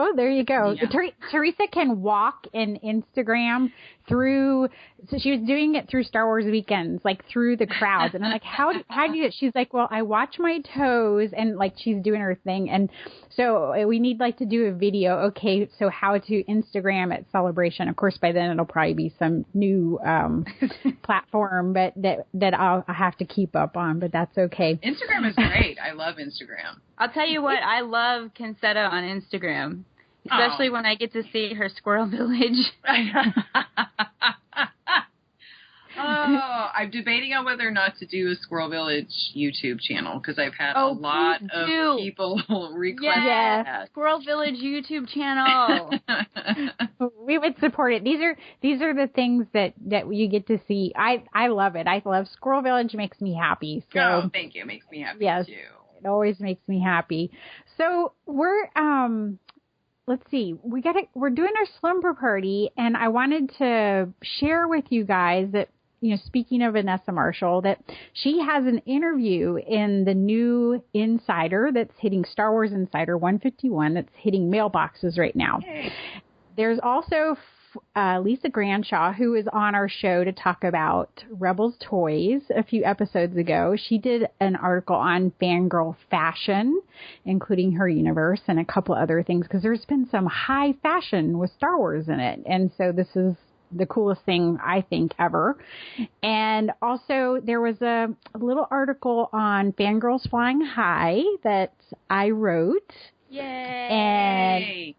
Oh, there you go. Yeah. Teresa can walk in Instagram through, so she was doing it through Star Wars Weekends, like through the crowds. And I'm like, how do you do it? She's like, well, I watch my toes, and like she's doing her thing. And so we need like to do a video. Okay, so how to Instagram at Celebration. Of course, by then it'll probably be some new platform, but that I'll have to keep up on, but that's okay. Instagram is great. I love Instagram. I'll tell you what, I love Consetta on Instagram. Especially when I get to see her Squirrel Village. I'm debating on whether or not to do a Squirrel Village YouTube channel because I've had a lot of people request that. Squirrel Village YouTube channel. We would support it. These are the things that you get to see. I love it. I love Squirrel Village. Makes me happy. So thank you. It makes me happy too. It always makes me happy. So we're let's see. We're doing our slumber party, and I wanted to share with you guys that speaking of Vanessa Marshall, that she has an interview in the new Insider that's hitting Star Wars Insider 151 that's hitting mailboxes right now. Hey. There's also Lisa Granshaw, who was on our show to talk about Rebels Toys a few episodes ago. She did an article on fangirl fashion, including her universe and a couple other things, because there's been some high fashion with Star Wars in it. And so this is the coolest thing, I think, ever. And also there was a little article on Fangirls Flying High that I wrote. Yay!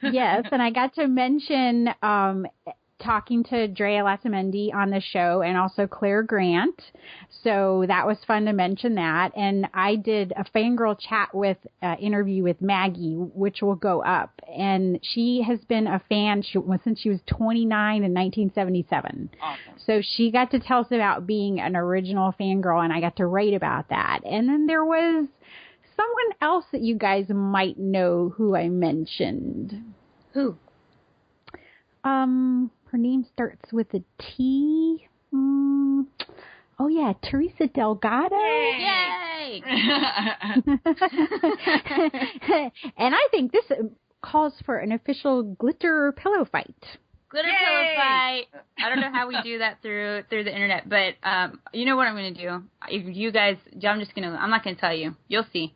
And yes, and I got to mention talking to Drea Latamendi on the show and also Claire Grant. So that was fun to mention that. And I did a fangirl chat with interview with Maggie, which will go up. And she has been a fan since she was 29 in 1977. Awesome. So she got to tell us about being an original fangirl, and I got to write about that. And then there was someone else that you guys might know who I mentioned. Who? Her name starts with a T. Oh yeah, Teresa Delgado. Yay! And I think this calls for an official glitter pillow fight. Glitter pillow fight. I don't know how we do that through the internet, but you know what I'm going to do? If you guys, I'm not going to tell you. You'll see.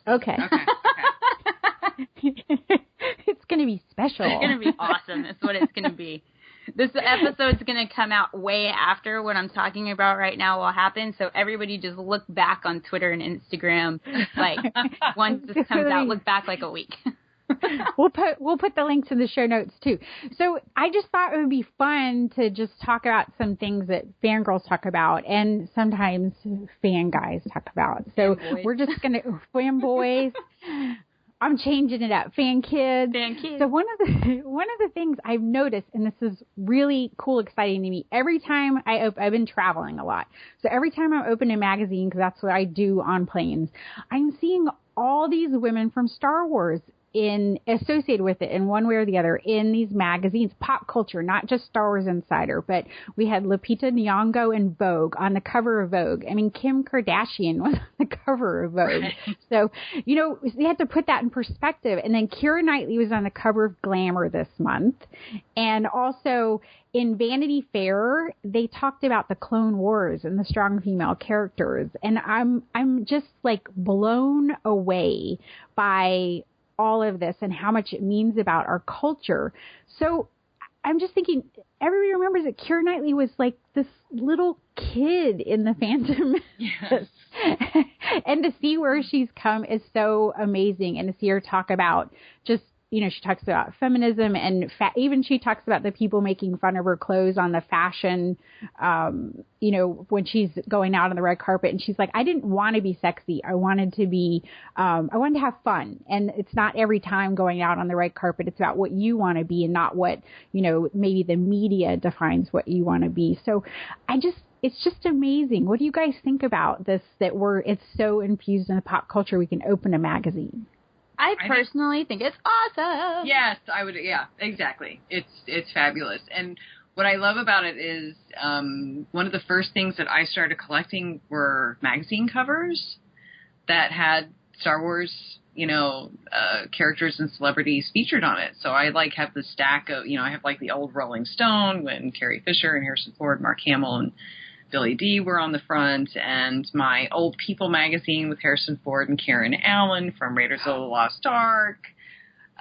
Okay. It's going to be special. It's going to be awesome. That's what it's going to be. This episode's going to come out way after what I'm talking about right now will happen. So everybody just look back on Twitter and Instagram. Like once this comes out, look back like a week. We'll put the links in the show notes too. So I just thought it would be fun to just talk about some things that fangirls talk about and sometimes fan guys talk about. So we're just going to fanboys. I'm changing it up. Fan kids. So one of the things I've noticed, and this is really cool, exciting to me, every time I've been traveling a lot. So every time I'm opening a magazine, because that's what I do on planes, I'm seeing all these women from Star Wars associated with it in one way or the other in these magazines, pop culture, not just Star Wars Insider, but we had Lupita Nyong'o in Vogue, on the cover of Vogue. I mean, Kim Kardashian was on the cover of Vogue. Right. So, they had to put that in perspective. And then Keira Knightley was on the cover of Glamour this month. And also in Vanity Fair, they talked about the Clone Wars and the strong female characters. And I'm just like blown away by all of this and how much it means about our culture. So I'm just thinking, everybody remembers that Keira Knightley was like this little kid in the Phantom. Yes. And to see where she's come is so amazing. And to see her talk about just, she talks about feminism and even she talks about the people making fun of her clothes on the fashion, when she's going out on the red carpet, and she's like, I didn't want to be sexy. I wanted to have fun. And it's not every time going out on the red carpet. It's about what you want to be and not what, maybe the media defines what you want to be. So it's just amazing. What do you guys think about this, it's so infused in the pop culture we can open a magazine? I personally think it's awesome. Yes, I would. Yeah, exactly. It's fabulous. And what I love about it is one of the first things that I started collecting were magazine covers that had Star Wars, characters and celebrities featured on it. So I have the stack of, I have the old Rolling Stone when Carrie Fisher and Harrison Ford, Mark Hamill, and Billy Dee were on the front, and my old People magazine with Harrison Ford and Karen Allen from Raiders of the Lost Ark.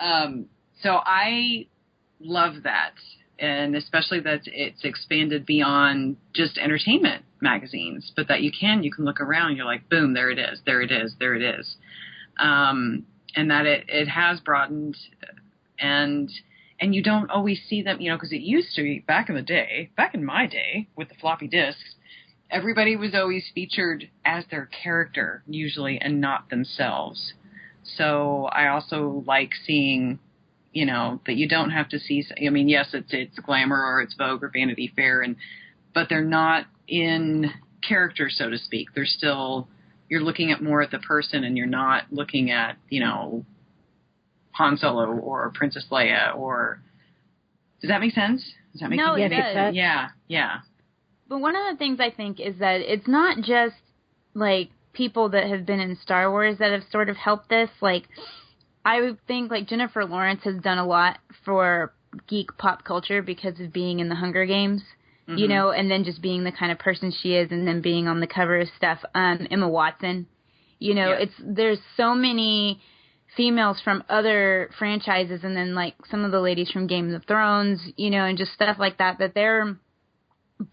So I love that, and especially that it's expanded beyond just entertainment magazines, but that you can look around, you're like, boom, there it is. And that it has broadened, and you don't always see them, because it used to be back in my day with the floppy disks, everybody was always featured as their character usually and not themselves. So I also like seeing, that you don't have to see, yes, it's Glamour or it's Vogue or Vanity Fair, but they're not in character, so to speak. They're still, you're looking at more at the person, and you're not looking at, Han Solo or Princess Leia or, does that make sense? Does that make sense? Yeah. But one of the things I think is that it's not just, like, people that have been in Star Wars that have sort of helped this. Like, I would think, like, Jennifer Lawrence has done a lot for geek pop culture because of being in the Hunger Games, you know, and then just being the kind of person she is and then being on the cover of stuff. Emma Watson, you know, there's so many females from other franchises and then, like, some of the ladies from Game of Thrones, you know, and just stuff like that, that they're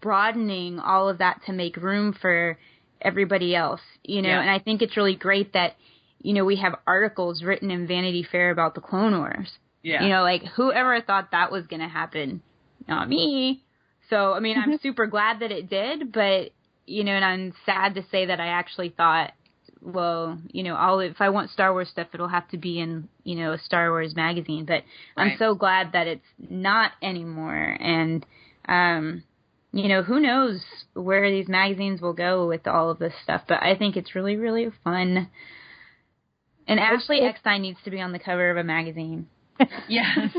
broadening all of that to make room for everybody else, you know, and I think it's really great that, you know, we have articles written in Vanity Fair about the Clone Wars. Yeah. You know, like, whoever thought that was going to happen? Not me. So, I mean, I'm super glad that it did, but, you know, and I'm sad to say that I actually thought, well, you know, if I want Star Wars stuff, it'll have to be in, you know, a Star Wars magazine. But I'm so glad that it's not anymore. And, you know, who knows where these magazines will go with all of this stuff. But I think it's really, really fun. And Ashley Eckstein needs to be on the cover of a magazine. Yes.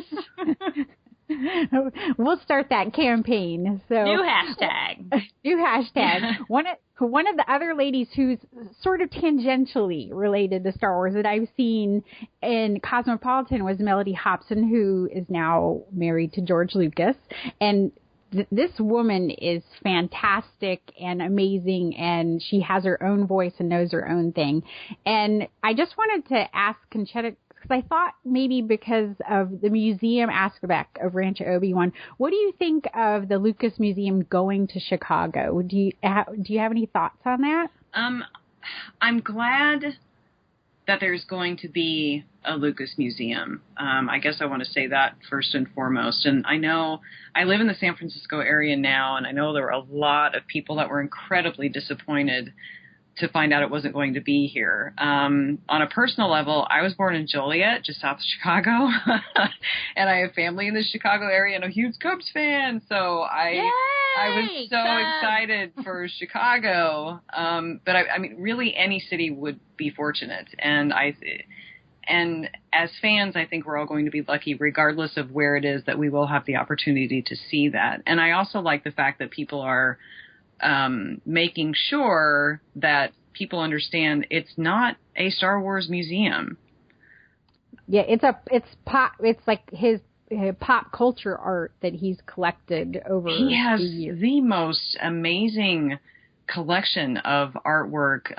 We'll start that campaign. So new hashtag. New hashtag. One of the other ladies who's sort of tangentially related to Star Wars that I've seen in Cosmopolitan was Melody Hobson, who is now married to George Lucas. And this woman is fantastic and amazing, and she has her own voice and knows her own thing. And I just wanted to ask Consetta, because I thought maybe because of the museum aspect of Rancho Obi-Wan, what do you think of the Lucas Museum going to Chicago? Do you have any thoughts on that? I'm glad that there's going to be a Lucas Museum. I guess I want to say that first and foremost. And I know I live in the San Francisco area now, and I know there were a lot of people that were incredibly disappointed to find out it wasn't going to be here. On a personal level, I was born in Joliet, just south of Chicago, and I have family in the Chicago area and a huge Cubs fan. So I was so excited for Chicago. But I mean, really any city would be fortunate. And as fans, I think we're all going to be lucky, regardless of where it is, that we will have the opportunity to see that. And I also like the fact that people are making sure that people understand it's not a Star Wars museum. Yeah, it's like his pop culture art that he's collected over. He has the most amazing collection of artwork.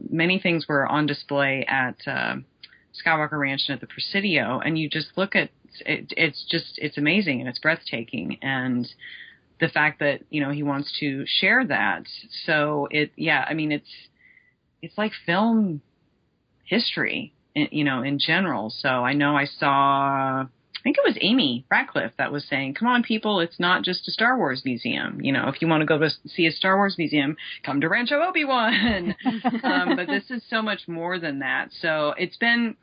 Many things were on display at Skywalker Ranch and at the Presidio, and you just look at it. It's amazing and it's breathtaking. And the fact that, you know, he wants to share that. So it's like film history, you know, in general. So I know I saw, I think it was Amy Ratcliffe that was saying, come on, people, it's not just a Star Wars museum. You know, if you want to go to see a Star Wars museum, come to Rancho Obi-Wan. But this is so much more than that. So it's been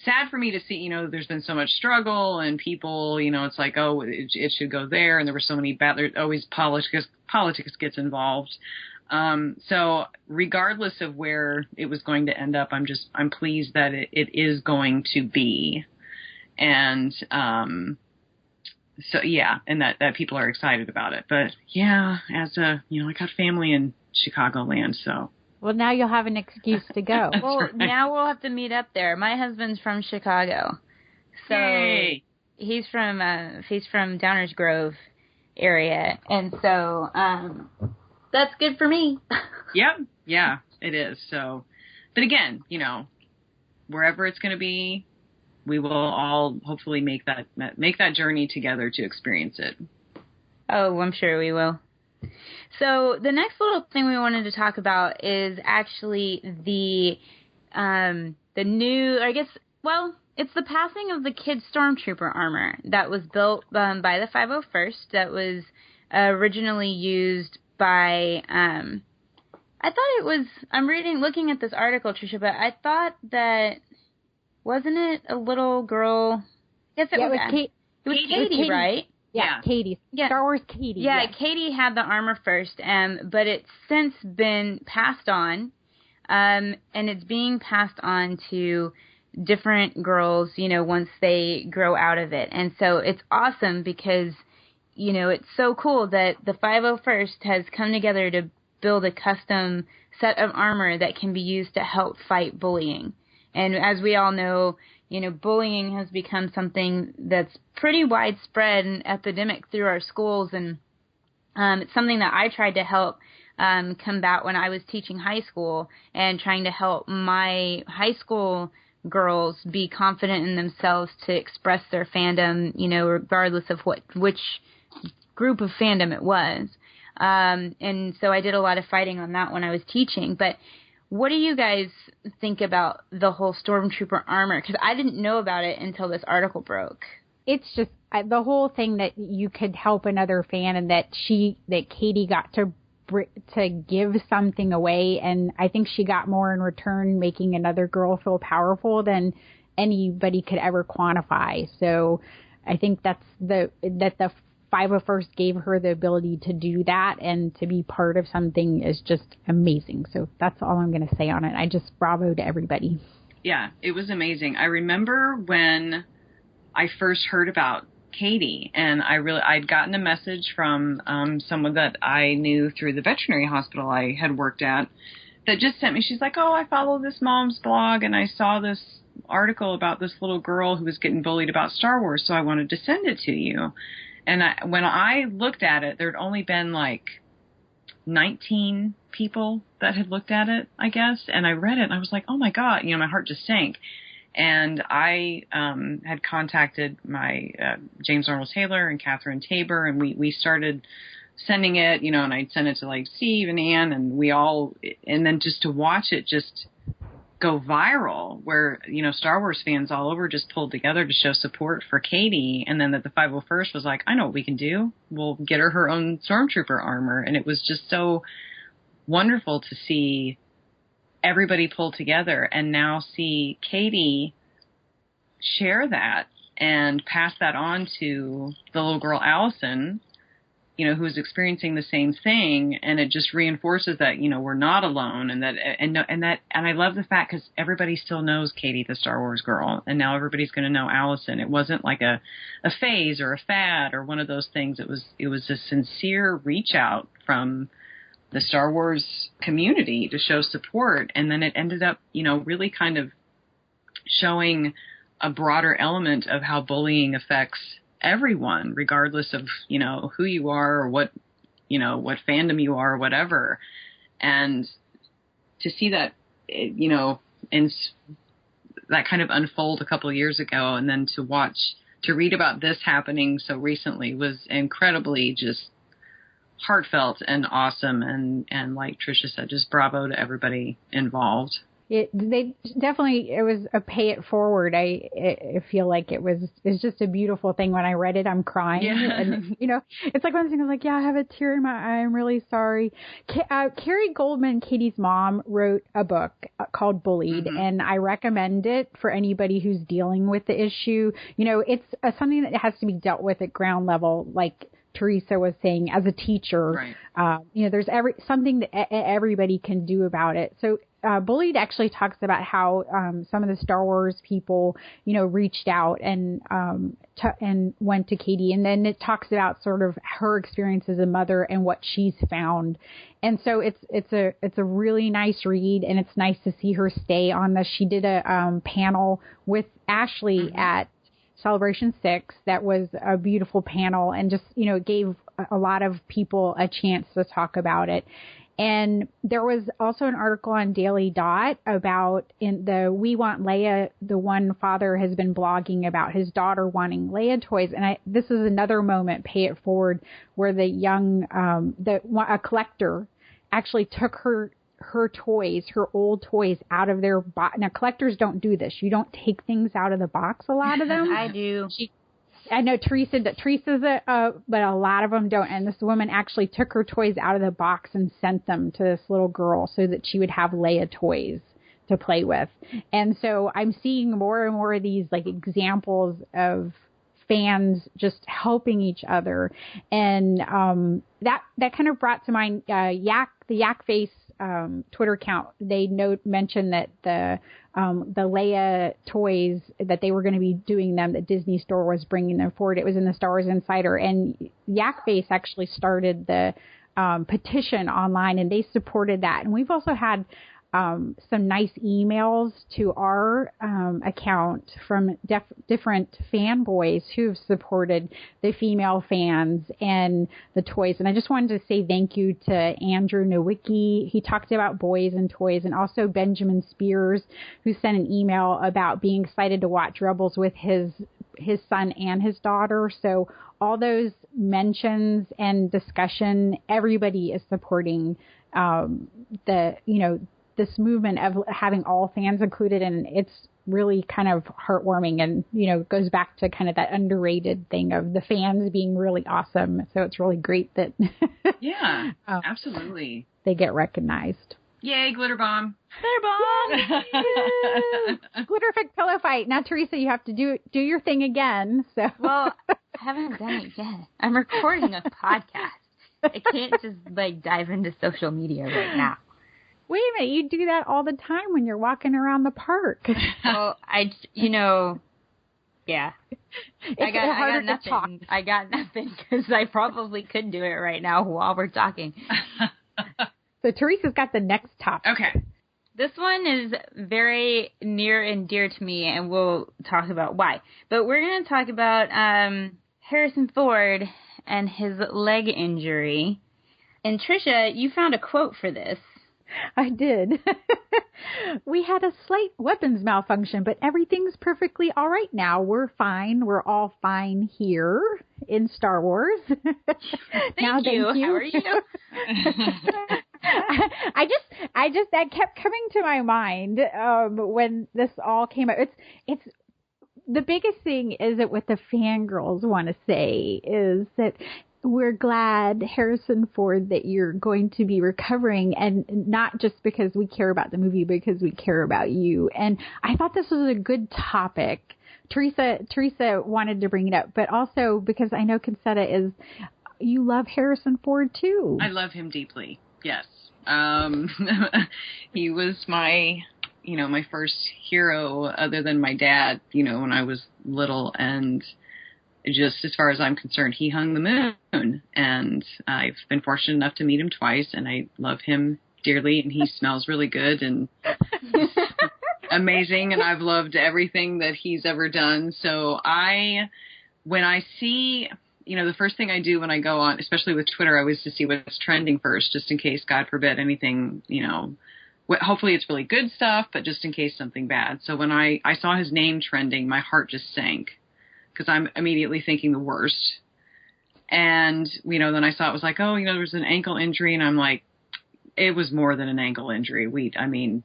sad for me to see, you know, there's been so much struggle and people, you know, it's like, oh, it should go there. And there were so many there's always politics gets involved. So regardless of where it was going to end up, I'm pleased that it is going to be. And, so yeah, and that people are excited about it. But yeah, I got family in Chicagoland, so. Well, now you'll have an excuse to go. Well, right. Now we'll have to meet up there. My husband's from Chicago, so Yay. he's from Downers Grove area, and so that's good for me. Yep, yeah, it is. So, but again, you know, wherever it's going to be, we will all hopefully make that journey together to experience it. Oh, I'm sure we will. So the next little thing we wanted to talk about is actually the new, I guess, well, it's the passing of the Kid Stormtrooper Armor that was built by the 501st, that was originally used by, I thought it was, looking at this article, Tricia, but I thought that, wasn't it a little girl? Yes, it was Katie. It was Katie, right? Yeah, Katie. Yeah. Star Wars Katie. Yeah, yes. Katie had the armor first, but it's since been passed on, and it's being passed on to different girls, you know, once they grow out of it. And so it's awesome because, you know, it's so cool that the 501st has come together to build a custom set of armor that can be used to help fight bullying. And as we all know, you know, bullying has become something that's pretty widespread and epidemic through our schools. And it's something that I tried to help combat when I was teaching high school and trying to help my high school girls be confident in themselves to express their fandom, you know, regardless of which group of fandom it was. And so I did a lot of fighting on that when I was teaching. But what do you guys think about the whole Stormtrooper armor? Because I didn't know about it until this article broke. It's just the whole thing that you could help another fan, and that Katie got to give something away, and I think she got more in return, making another girl feel powerful than anybody could ever quantify. So I think that the 501st gave her the ability to do that, and to be part of something is just amazing. So that's all I'm going to say on it. I just bravo to everybody. Yeah, it was amazing. I remember when I first heard about Katie, and I'd gotten a message from someone that I knew through the veterinary hospital I had worked at that just sent me, she's like, oh, I follow this mom's blog, and I saw this article about this little girl who was getting bullied about Star Wars, so I wanted to send it to you. And when I looked at it, there'd only been like 19 people that had looked at it, I guess, and I read it, and I was like, oh my God, you know, my heart just sank. And I had contacted my James Arnold Taylor and Catherine Tabor, and we started sending it, you know, and I'd send it to like Steve and Ann, and then just to watch it just go viral, where, you know, Star Wars fans all over just pulled together to show support for Katie, and then that the 501st was like, I know what we can do. We'll get her own Stormtrooper armor. And it was just so wonderful to see everybody pull together and now see Katie share that and pass that on to the little girl Allison, you know, who's experiencing the same thing. And it just reinforces that, you know, we're not alone, and I love the fact, because everybody still knows Katie, the Star Wars girl, and now everybody's going to know Allison. It wasn't like a phase or a fad or one of those things. It was a sincere reach out from the Star Wars community to show support. And then it ended up, you know, really kind of showing a broader element of how bullying affects everyone, regardless of, you know, who you are or what, you know, what fandom you are or whatever. And to see that, you know, in that kind of unfold a couple of years ago, and then to read about this happening so recently was incredibly just heartfelt and awesome, and like Tricia said, just bravo to everybody involved. It was a pay it forward. I feel like it's just a beautiful thing. When I read it, I'm crying. Yeah. And, you know, it's like one thing, I was like, yeah, I have a tear in my eye. I'm really sorry. Carrie Goldman, Katie's mom, wrote a book called Bullied, mm-hmm. and I recommend it for anybody who's dealing with the issue. You know, it's something that has to be dealt with at ground level, like Teresa was saying, as a teacher. Right. You know, there's something that everybody can do about it. So Bullied actually talks about how some of the Star Wars people, you know, reached out and went to Katie, and then it talks about sort of her experience as a mother and what she's found. And so it's a really nice read, and it's nice to see her stay on this. She did a panel with Ashley mm-hmm. at Celebration 6 that was a beautiful panel, and just, you know, gave a lot of people a chance to talk about it. And there was also an article on Daily Dot about We Want Leia. The one father has been blogging about his daughter wanting Leia toys. And this is another moment, pay it forward, where the young, a collector actually took her toys, her old toys, out of their box. Now, collectors don't do this. You don't take things out of the box, a lot of them. I do. I know Teresa's but a lot of them don't. And this woman actually took her toys out of the box and sent them to this little girl so that she would have Leia toys to play with. And so I'm seeing more and more of these like examples of fans just helping each other. And that kind of brought to mind the Yak Face Twitter account, they mentioned that the Leia toys that they were going to be doing them, that Disney Store was bringing them forward. It was in the Star Wars Insider, and Yakface actually started the petition online, and they supported that. And we've also had some nice emails to our account from different fanboys who've supported the female fans and the toys. And I just wanted to say thank you to Andrew Nowicki. He talked about boys and toys, and also Benjamin Spears, who sent an email about being excited to watch Rebels with his son and his daughter. So all those mentions and discussion, everybody is supporting this movement of having all fans included, and it's really kind of heartwarming, and goes back to kind of that underrated thing of the fans being really awesome. So it's really great that yeah, absolutely, they get recognized. Yay, glitter bomb! Glitter bomb! Glitterfic pillow fight. Now, Teresa, you have to do your thing again. So well, I haven't done it yet. I'm recording a podcast. I can't just dive into social media right now. Wait a minute, you do that all the time when you're walking around the park. Well, yeah. I got nothing. I got nothing because I probably could do it right now while we're talking. So Teresa's got the next topic. Okay. This one is very near and dear to me, and we'll talk about why. But we're going to talk about Harrison Ford and his leg injury. And Tricia, you found a quote for this. I did. We had a slight weapons malfunction, but everything's perfectly all right now. We're fine. We're all fine here in Star Wars. Thank you. How are you? I just that kept coming to my mind when this all came out. It's the biggest thing is that what the fangirls want to say is that we're glad, Harrison Ford, that you're going to be recovering, and not just because we care about the movie, because we care about you. And I thought this was a good topic. Teresa wanted to bring it up, but also because I know Consetta you love Harrison Ford too. I love him deeply. Yes. He was my first hero other than my dad, when I was little, and just as far as I'm concerned, he hung the moon, and I've been fortunate enough to meet him twice, and I love him dearly, and he smells really good and amazing, and I've loved everything that he's ever done. So when I see, the first thing I do when I go on, especially with Twitter, I always to see what's trending first, just in case, God forbid, anything, hopefully it's really good stuff, but just in case something bad. So when I saw his name trending, my heart just sank, because I'm immediately thinking the worst. And, then I saw it was like, there was an ankle injury, and I'm like, it was more than an ankle injury.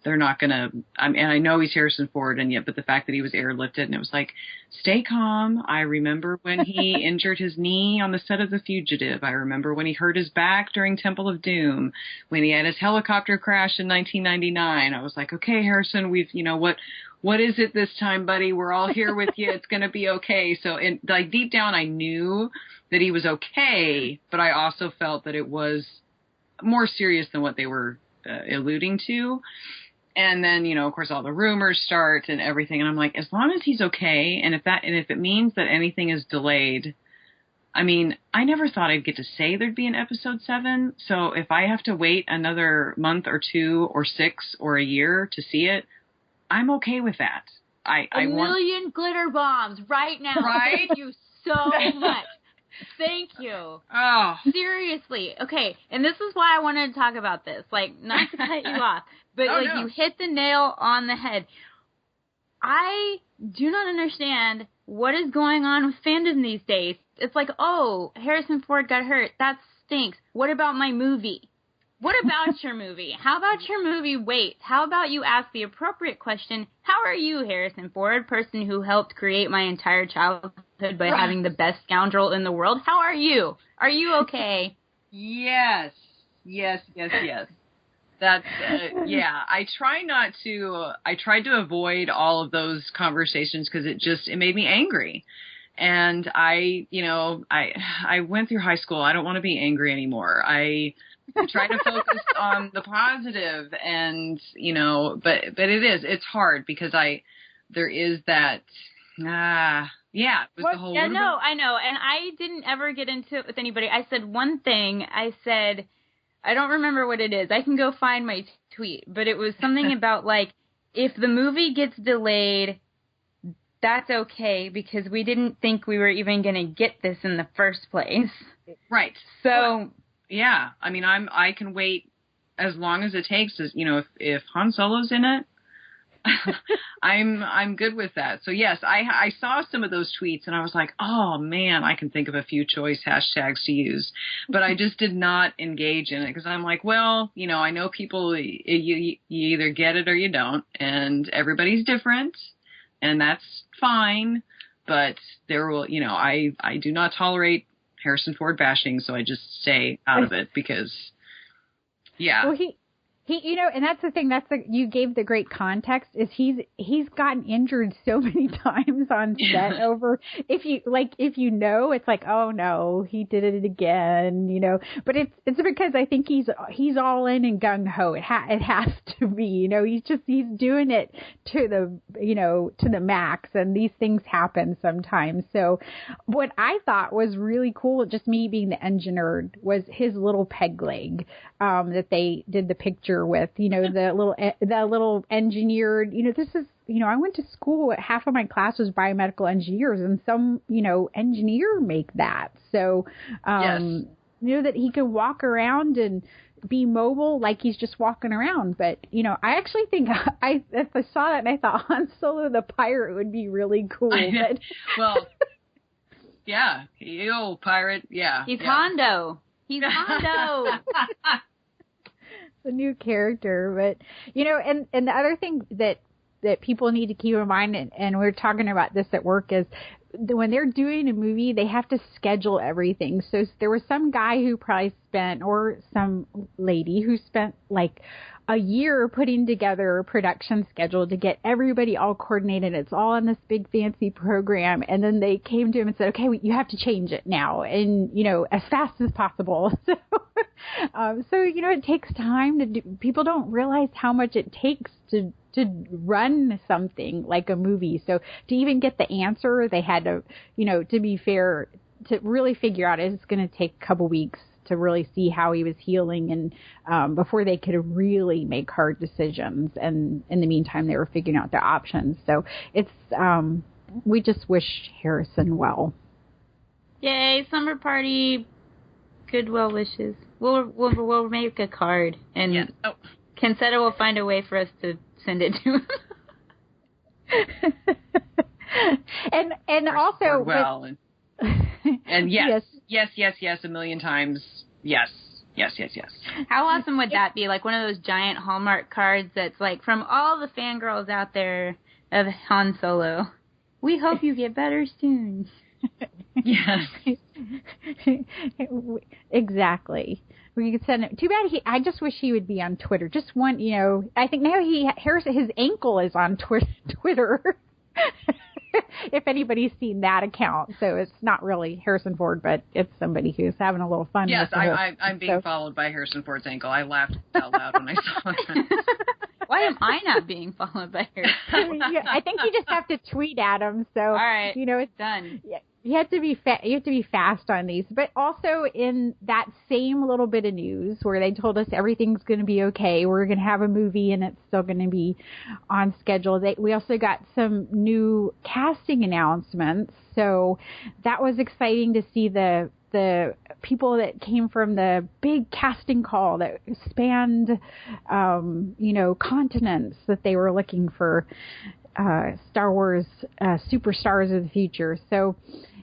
They're not going to, and I know he's Harrison Ford, but the fact that he was airlifted, and it was like, stay calm. I remember when he injured his knee on the set of The Fugitive. I remember when he hurt his back during Temple of Doom, when he had his helicopter crash in 1999. I was like, okay, Harrison, what is it this time, buddy? We're all here with you. It's going to be okay. So deep down, I knew that he was okay, but I also felt that it was more serious than what they were alluding to. And then, of course, all the rumors start and everything. And I'm like, as long as he's okay, and if it means that anything is delayed, I never thought I'd get to say there'd be an episode 7. So if I have to wait another month or 2 or 6 or a year to see it, I'm okay with that. A million glitter bombs right now. Right? Thank you so much. Thank you. Oh. Seriously. Okay, and this is why I wanted to talk about this. Not to cut you off, but no. You hit the nail on the head. I do not understand what is going on with fandom these days. It's like, Harrison Ford got hurt. That stinks. What about my movie? What about your movie? How about your movie wait? How about you ask the appropriate question? How are you, Harrison Ford, person who helped create my entire childhood by having the best scoundrel in the world? How are you? Are you okay? Yes. That's, I tried to avoid all of those conversations because it made me angry. And I went through high school. I don't want to be angry anymore. try to focus on the positive, and but it's hard because there is that it was the whole I know, and I didn't ever get into it with anybody. I said one thing. I said, I don't remember what it is. I can go find my tweet, but it was something about like, if the movie gets delayed, that's okay because we didn't think we were even going to get this in the first place. Right. So, yeah, I mean, I can wait as long as it takes. As if Han Solo's in it, I'm good with that. So yes, I saw some of those tweets and I was like, oh man, I can think of a few choice hashtags to use, but I just did not engage in it because I'm like, well, I know people, you either get it or you don't, and everybody's different, and that's fine. But there will, I do not tolerate Harrison Ford bashing, so I just stay out of it because, yeah. Well, he, and that's the thing. You gave the great context. Is he's gotten injured so many times on set over. If you it's like, oh no, he did it again. But it's because I think he's all in and gung ho. It has to be. He's doing it to the max, and these things happen sometimes. So what I thought was really cool, just me being the engine nerd, was his little peg leg that they did the picture with, the little engineered, this is, I went to school, half of my class was biomedical engineers, and some, engineer make that. So, yes. That he could walk around and be mobile like he's just walking around. But, I actually think if I saw that and I thought Han Solo the pirate would be really cool. But well, yeah, he'll pirate. Yeah. He's Hondo. He's Hondo. The new character. But, and the other thing that people need to keep in mind, and we're talking about this at work, is when they're doing a movie, they have to schedule everything. So there was some guy who probably spent, or some lady who spent like a year putting together a production schedule to get everybody all coordinated. It's all in this big fancy program. And then they came to him and said, okay, you have to change it now. And, as fast as possible. So, it takes time to do. People don't realize how much it takes to run something like a movie. So to even get the answer, they had to, to be fair, to really figure out it's going to take a couple weeks to really see how he was healing, and before they could really make hard decisions. And in the meantime, they were figuring out their options. So it's we just wish Harrison well. Yay, Slumber Party! Good well wishes. We'll make a card, and yes. Consetta will find a way for us to send it to him. and also well. And yes, a million times. Yes. How awesome would that be? Like one of those giant Hallmark cards that's like, from all the fangirls out there of Han Solo, we hope you get better soon. Yes. Exactly. We could send it. Too bad I just wish he would be on Twitter. Just one, I think now his ankle is on Twitter. If anybody's seen that account. So it's not really Harrison Ford, but it's somebody who's having a little fun. Yes, I'm being followed by Harrison Ford's ankle. I laughed out loud when I saw it. Why am I not being followed by Harrison Ford? I think you just have to tweet at him. So, all right, it's done. Yeah. You have to be fast on these. But also in that same little bit of news where they told us everything's going to be okay, we're going to have a movie and it's still going to be on schedule. We also got some new casting announcements. So that was exciting to see the people that came from the big casting call that spanned, continents, that they were looking for Star Wars superstars of the future. So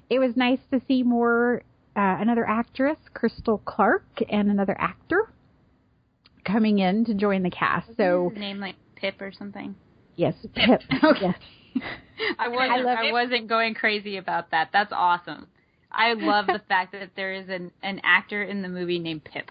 it was nice to see more, another actress, Crystal Clark, and another actor coming in to join the cast. So his name like Pip or something? Yes, Pip. Okay. Yes. I wasn't going crazy about that. That's awesome. I love the fact that there is an actor in the movie named Pip.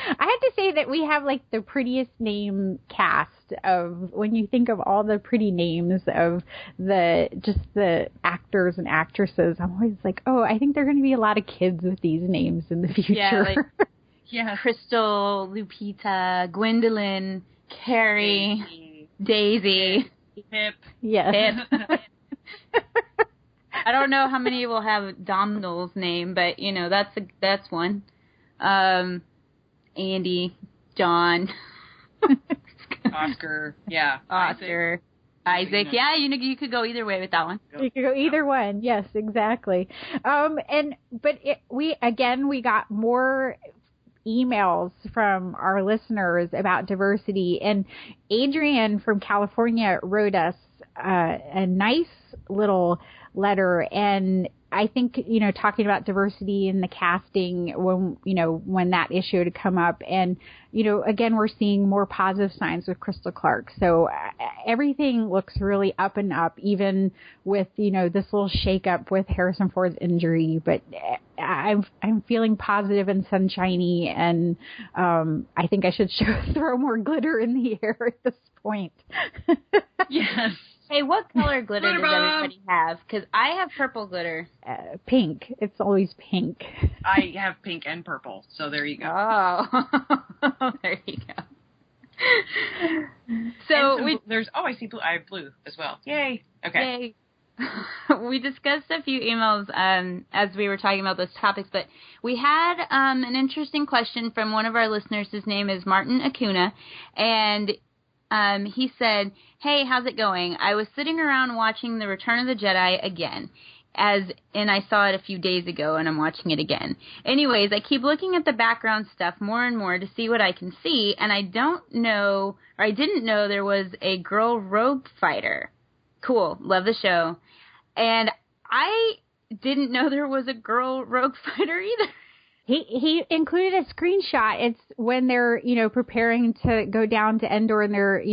I have to say that we have like the prettiest name cast of when you think of all the pretty names of the actors and actresses. I'm always like, oh, I think there are going to be a lot of kids with these names in the future. Yeah, like Crystal, Lupita, Gwendolyn, Carrie, Daisy, Pip. Yes. Pip. I don't know how many will have Domhnall's name, but you know that's one. Andy, John, Oscar, yeah, Oscar, Isaac. Yeah, you could go either way with that one. You could go either one. Yes, exactly. We got more emails from our listeners about diversity, and Adrian from California wrote us a nice little letter, and I think, talking about diversity in the casting when that issue had come up, and, again, we're seeing more positive signs with Crystal Clark. So everything looks really up and up, even with, this little shakeup with Harrison Ford's injury. But I'm feeling positive and sunshiny, and I think I should throw more glitter in the air at this point. Yes. Hey, what color glitter does everybody have? Because I have purple glitter. Pink. It's always pink. I have pink and purple, so there you go. Oh, there you go. So I see blue. I have blue as well. Yay. Okay. Yay. We discussed a few emails as we were talking about those topics, but we had an interesting question from one of our listeners. His name is Martin Acuna, and he said, "Hey, how's it going? I was sitting around watching The Return of the Jedi again, and I saw it a few days ago, and I'm watching it again. Anyways, I keep looking at the background stuff more and more to see what I can see, and I didn't know there was a girl rogue fighter. Cool, love the show. And I didn't know there was a girl rogue fighter either." He included a screenshot. It's when they're, preparing to go down to Endor, and they're,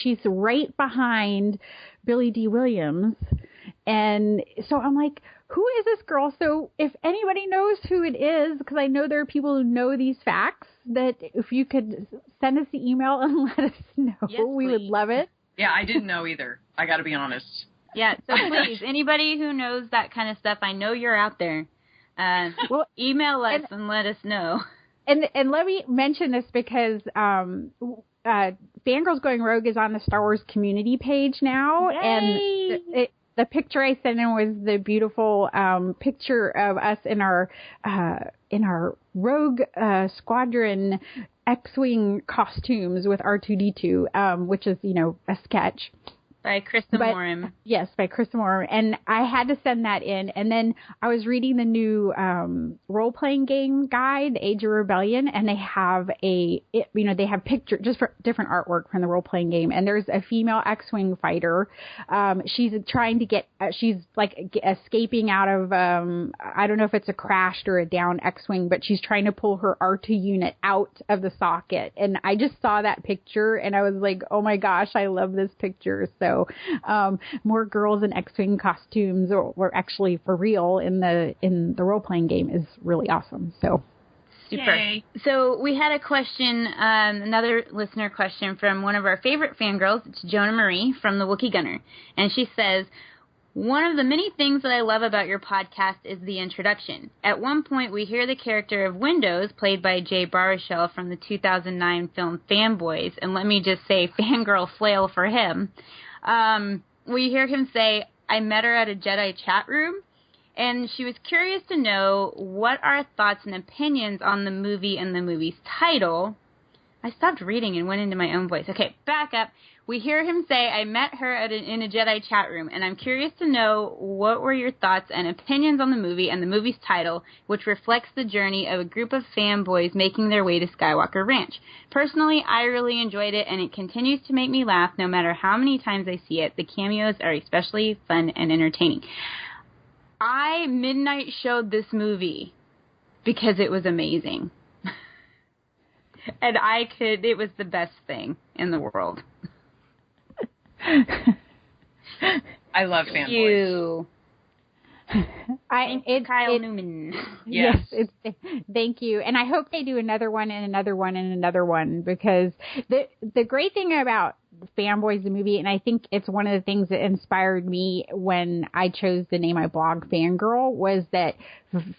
she's right behind Billy D. Williams. And so I'm like, who is this girl? So if anybody knows who it is, because I know there are people who know these facts, that if you could send us the email and let us know, yes, we would love it. Yeah, I didn't know either. I got to be honest. Yeah, so please, anybody who knows that kind of stuff, I know you're out there. Email us and let us know. And let me mention this because Fangirls Going Rogue is on the Star Wars community page now. Yay! And the picture I sent in was the beautiful picture of us in our Rogue Squadron X-Wing costumes with R2-D2, which is, a sketch. By Krista Morim. Yes, by Krista Morim. And I had to send that in. And then I was reading the new role-playing game guide, Age of Rebellion, and they have they have pictures, just for different artwork from the role-playing game. And there's a female X-Wing fighter. She's trying to she's like escaping out of, I don't know if it's a crashed or a down X-Wing, but she's trying to pull her R2 unit out of the socket. And I just saw that picture and I was like, oh my gosh, I love this picture. So more girls in X-Wing costumes, or actually for real in the role-playing game, is really awesome. So super. Yay. So we had a question, another listener question from one of our favorite fangirls. It's Jonah Marie from the Wookiee Gunner, and she says, "One of the many things that I love about your podcast is the introduction. At one point, we hear the character of Windows, played by Jay Baruchel from the 2009 film Fanboys, and let me just say, fangirl flail for him. We hear him say, 'I met her at a Jedi chat room,' and she was curious to know what our thoughts and opinions on the movie and the movie's title." I stopped reading and went into my own voice. Okay, back up. We hear him say, "I met her in a Jedi chat room," and I'm curious to know what were your thoughts and opinions on the movie and the movie's title, which reflects the journey of a group of fanboys making their way to Skywalker Ranch. Personally, I really enjoyed it, and it continues to make me laugh no matter how many times I see it. The cameos are especially fun and entertaining. I midnight showed this movie because it was amazing. And it was the best thing in the world. I love fanboys. Kyle Newman. Yes. Thank you. And I hope they do another one and another one and another one, because the great thing about Fanboys the movie, and I think it's one of the things that inspired me when I chose to name my blog Fangirl, was that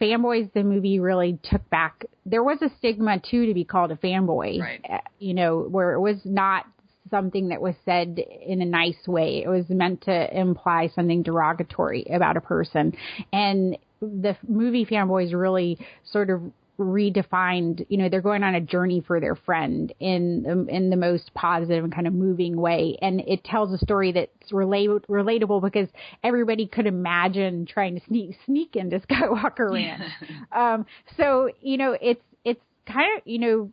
Fanboys the movie really took back. There was a stigma too to be called a fanboy, right. Where it was not something that was said in a nice way. It was meant to imply something derogatory about a person. And the movie Fanboys really sort of redefined, they're going on a journey for their friend in the most positive and kind of moving way. And it tells a story that's relatable, because everybody could imagine trying to sneak into Skywalker Ranch. So, it's kind of, you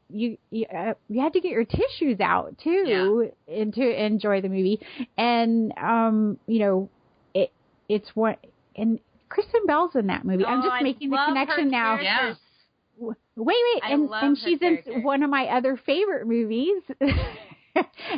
had to get your tissues out too, and to enjoy the movie. And, it's what, and Kristen Bell's in that movie. I'm just making the connection now. Yes. Wait, and she's in one of my other favorite movies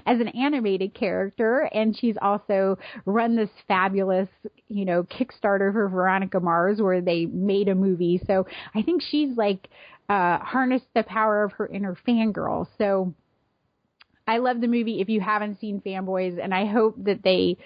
as an animated character, and she's also run this fabulous, Kickstarter for Veronica Mars, where they made a movie. So I think she's like harnessed the power of her inner fangirl. So I love the movie. If you haven't seen Fanboys, and I hope that they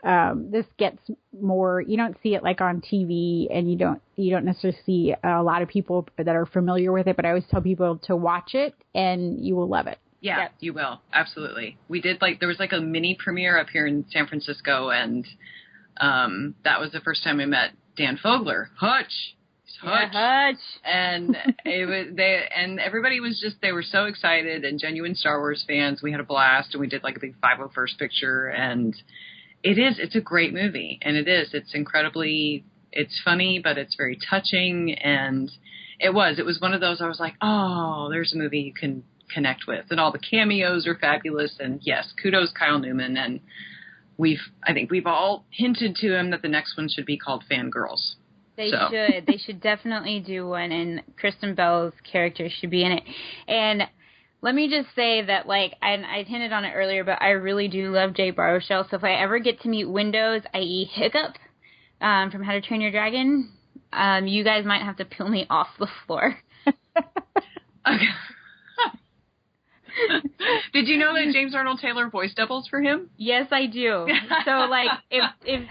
this gets more. You don't see it like on TV, and you don't necessarily see a lot of people that are familiar with it. But I always tell people to watch it, and you will love it. Yeah, you will. Absolutely. We did there was like a mini premiere up here in San Francisco, and that was the first time I met Dan Fogler. Hutch. And it was and everybody was they were so excited, and genuine Star Wars fans. We had a blast, and we did like a big 501st picture, and it's a great movie, and it's incredibly, it's funny, but it's very touching, and it was one of those I was like, oh, there's a movie you can connect with, and all the cameos are fabulous, and yes, kudos Kyle Newman, and I think we've all hinted to him that the next one should be called Fangirls. They should definitely do one, and Kristen Bell's character should be in it. And let me just say that, I hinted on it earlier, but I really do love Jay Baruchel. So if I ever get to meet Windows, i.e. Hiccup, from How to Train Your Dragon, you guys might have to peel me off the floor. Okay. Did you know that James Arnold Taylor voice doubles for him? Yes, I do. So, if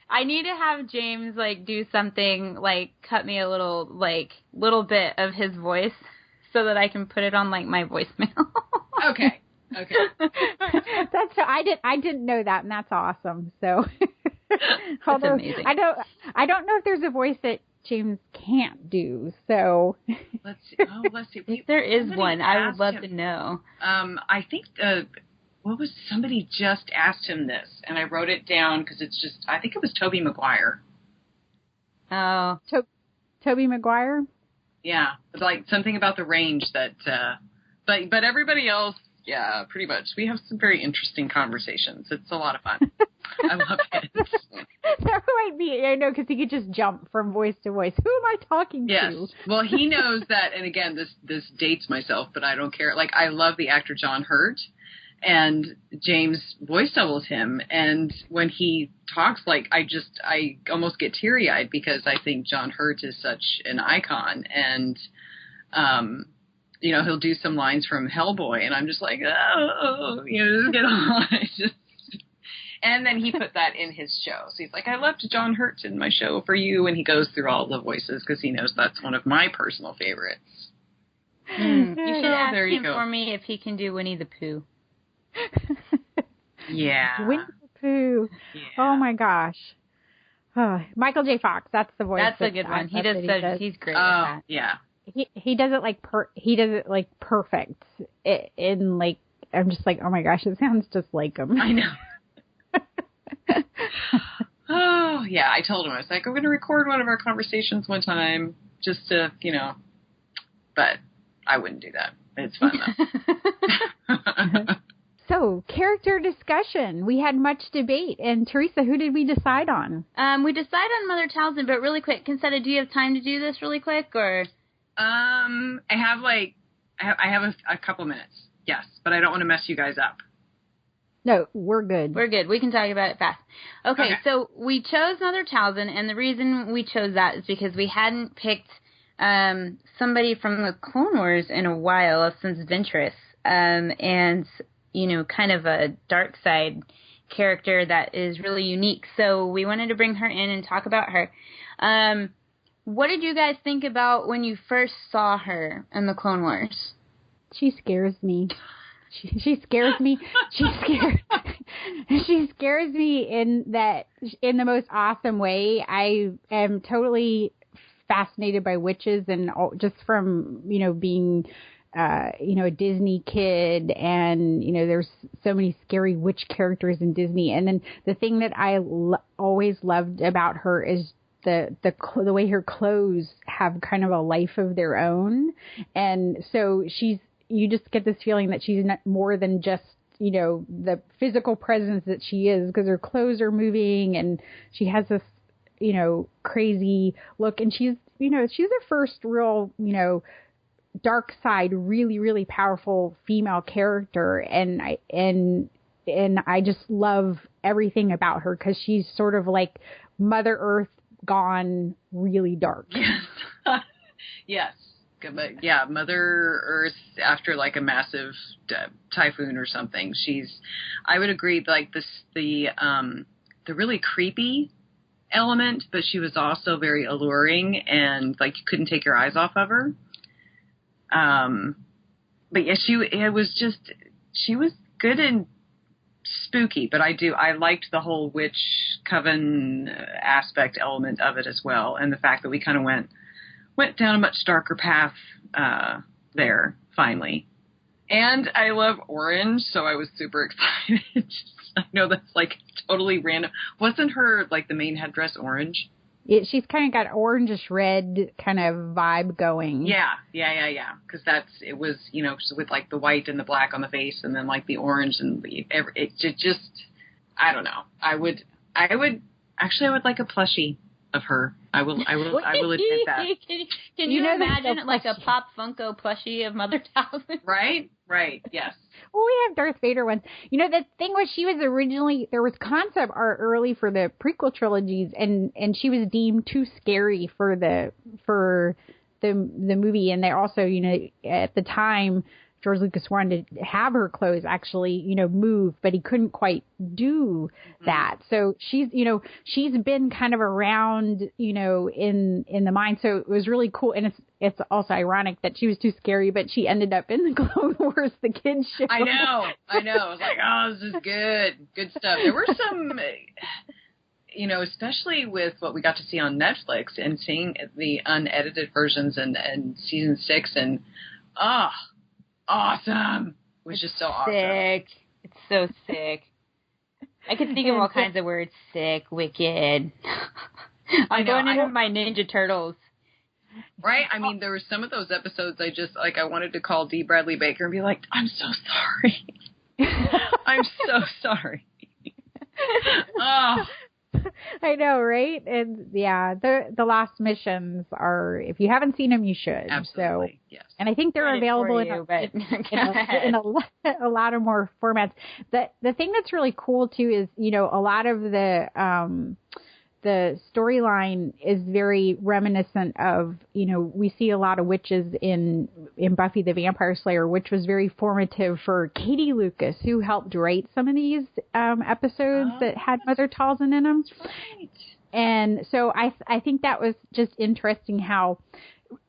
I need to have James, do something, cut me a little bit of his voice, so that I can put it on my voicemail. Okay. I didn't know that, and that's awesome. So, that's amazing. I don't know if there's a voice that James can't do. So let's see. If there is one, I would love to know. I think somebody just asked him this, and I wrote it down because I think it was Tobey Maguire. Oh, Tobey Maguire. Yeah, something about the range that, but everybody else, yeah, pretty much. We have some very interesting conversations. It's a lot of fun. I love it. That might be, because he could just jump from voice to voice. Who am I talking to? Yes. Well, he knows that, and again, this dates myself, but I don't care. I love the actor John Hurt, and James voice doubles him, and when he talks, I almost get teary-eyed, because I think John Hurt is such an icon, and he'll do some lines from Hellboy, and I'm just like, oh, just get on. And then he put that in his show. So he's like, I loved John Hurt in my show for you, and he goes through all the voices because he knows that's one of my personal favorites. You should ask him for me if he can do Winnie the Pooh. Yeah. Winnie the Pooh. Yeah. Oh my gosh. Michael J. Fox. That's the voice. That's a good one. He does. He's great at that. Yeah. He does it perfect. I'm just like, oh my gosh, it sounds just like him. I know. Oh yeah, I told him, I was like, we're going to record one of our conversations one time, just to, but I wouldn't do that. It's fun though. So, character discussion. We had much debate. And Teresa, who did we decide on? We decided on Mother Talzin, but really quick, Consetta, do you have time to do this really quick, or? I have a couple minutes. Yes, but I don't want to mess you guys up. No, we're good. We're good. We can talk about it fast. Okay, so we chose another Talzin, and the reason we chose that is because we hadn't picked somebody from the Clone Wars in a while, a sense of interest, and, you know, kind of a dark side character that is really unique. So we wanted to bring her in and talk about her. What did you guys think about when you first saw her in the Clone Wars? She scares me. She scares me. She scares me in the most awesome way. I am totally fascinated by witches, and just from, you know, being you know, a Disney kid, and, you know, there's so many scary witch characters in Disney. And then the thing that I always loved about her is the way her clothes have kind of a life of their own. And so you just get this feeling that she's not more than just, you know, the physical presence that she is, because her clothes are moving and she has this, you know, crazy look. And she's the first real, you know, dark side, really, really powerful female character. And I just love everything about her, because she's sort of like Mother Earth gone really dark. Yes. Yes. But yeah, Mother Earth after like a massive typhoon or something. I would agree, like the really creepy element, but she was also very alluring, and like you couldn't take your eyes off of her. But yeah, she was good and spooky, but I liked the whole witch coven aspect element of it as well, and the fact that we kind of went down a much darker path there finally. And I love orange, so I was super excited. I know that's like totally random. Wasn't her like the main headdress orange? She's kind of got orangish red kind of vibe going. Yeah. Because it was, you know, with like the white and the black on the face, and then like the orange, and it just, I don't know. I would like a plushie of her. I will admit that. Can you imagine like a Pop Funko plushie of Mother Talzin? Right. Yes. Well, we have Darth Vader ones. You know, the thing was, she was originally, there was concept art early for the prequel trilogies, and she was deemed too scary for the movie. And they also, you know, at the time, George Lucas wanted to have her clothes actually, you know, move, but he couldn't quite do that. So she's been kind of around, you know, in the mind. So it was really cool. And it's also ironic that she was too scary, but she ended up in the Clone Wars, the kids show. I know. I was like, oh, this is good stuff. There were some, you know, especially with what we got to see on Netflix and seeing the unedited versions and season 6, and awesome. It was just so awesome. Sick. It's so sick. I could think of all kinds of words. Sick, wicked. I'm going into my Ninja Turtles. Right? I mean, there were some of those episodes I wanted to call D. Bradley Baker and be like, I'm so sorry. I'm so sorry. Oh. I know, right? And yeah, the Lost Missions are, if you haven't seen them, you should. Absolutely, yes. And I think they're available in a lot of more formats. The thing that's really cool too is, you know, a lot of the storyline is very reminiscent of, you know, we see a lot of witches in Buffy the Vampire Slayer, which was very formative for Katie Lucas, who helped write some of these episodes that had Mother Talzin in them. Right. And so I think that was just interesting how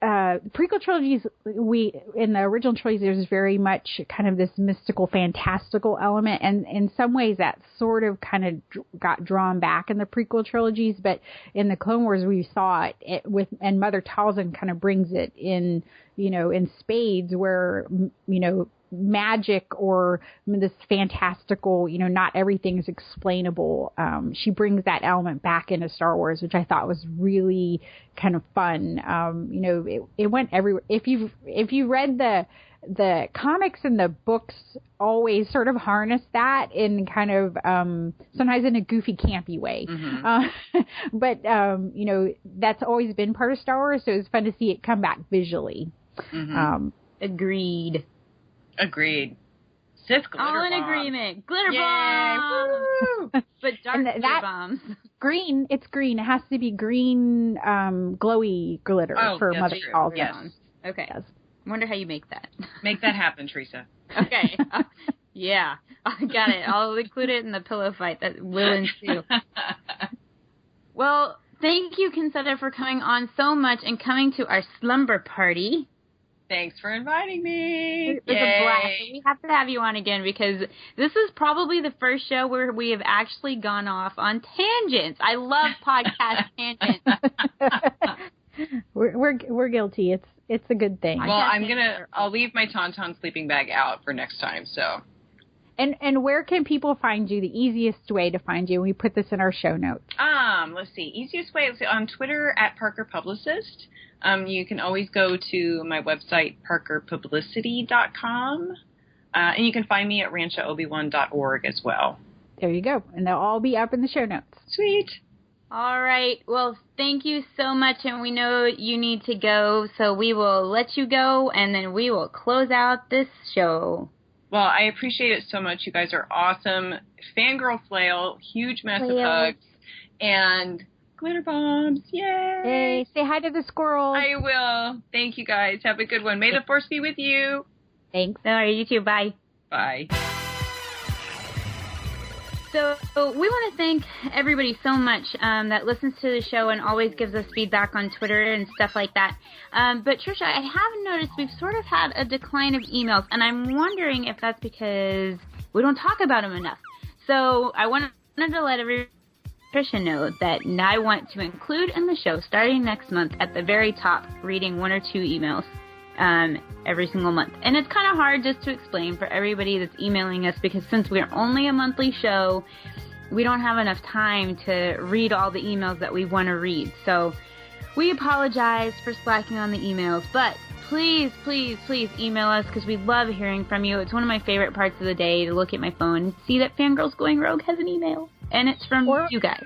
prequel trilogies, in the original trilogy, there's very much kind of this mystical, fantastical element, and in some ways that sort of kind of got drawn back in the prequel trilogies, but in the Clone Wars we saw it and Mother Talzin kind of brings it in, you know, in spades, where, you know, magic or this fantastical, you know, not everything is explainable. She brings that element back into Star Wars, which I thought was really kind of fun. You know, it went everywhere. If you read the comics and the books, always sort of harness that in kind of sometimes in a goofy, campy way. Mm-hmm. But you know, that's always been part of Star Wars, so it was fun to see it come back visually. Mm-hmm. Agreed. Sith glitter All in bombs. agreement. Glitter Yay. bombs. Woo! But dark glitter bombs. Green, it's green. It has to be green, glowy glitter for that's Mother true. Talzin. Yes. Okay. Yes. I wonder how you make that. Make that happen, Teresa. Okay. Yeah. I got it. I'll include it in the pillow fight that will ensue. Well, thank you, Consetta, for coming on so much and coming to our slumber party. Thanks for inviting me. It was a blast. We have to have you on again because this is probably the first show where we have actually gone off on tangents. I love podcast tangents. We're guilty. It's a good thing. Well, I'll leave my Tauntaun sleeping bag out for next time, so. And where can people find you? The easiest way to find you. We put this in our show notes. Let's see. Easiest way is on Twitter at Parker Publicist. You can always go to my website, parkerpublicity.com. And you can find me at ranchoobiwan.org as well. There you go. And they'll all be up in the show notes. Sweet. All right. Well, thank you so much. And we know you need to go, so we will let you go, and then we will close out this show. Well, I appreciate it so much. You guys are awesome. Fangirl flail, huge massive hugs, and glitter bombs. Yay! Hey, say hi to the squirrels. I will. Thank you guys. Have a good one. May the force be with you. Thanks. All right, you too. Bye. Bye. So we want to thank everybody so much that listens to the show and always gives us feedback on Twitter and stuff like that. But Tricia, I have noticed we've sort of had a decline of emails, and I'm wondering if that's because we don't talk about them enough. So I wanted to let Tricia know that I want to include in the show, starting next month, at the very top, reading 1 or 2 emails every single month. And it's kind of hard just to explain for everybody that's emailing us, because since we're only a monthly show, we don't have enough time to read all the emails that we want to read. So we apologize for slacking on the emails, but please, please, please email us, because we love hearing from you. It's one of my favorite parts of the day to look at my phone and see that Fangirls Going Rogue has an email, and it's from you guys.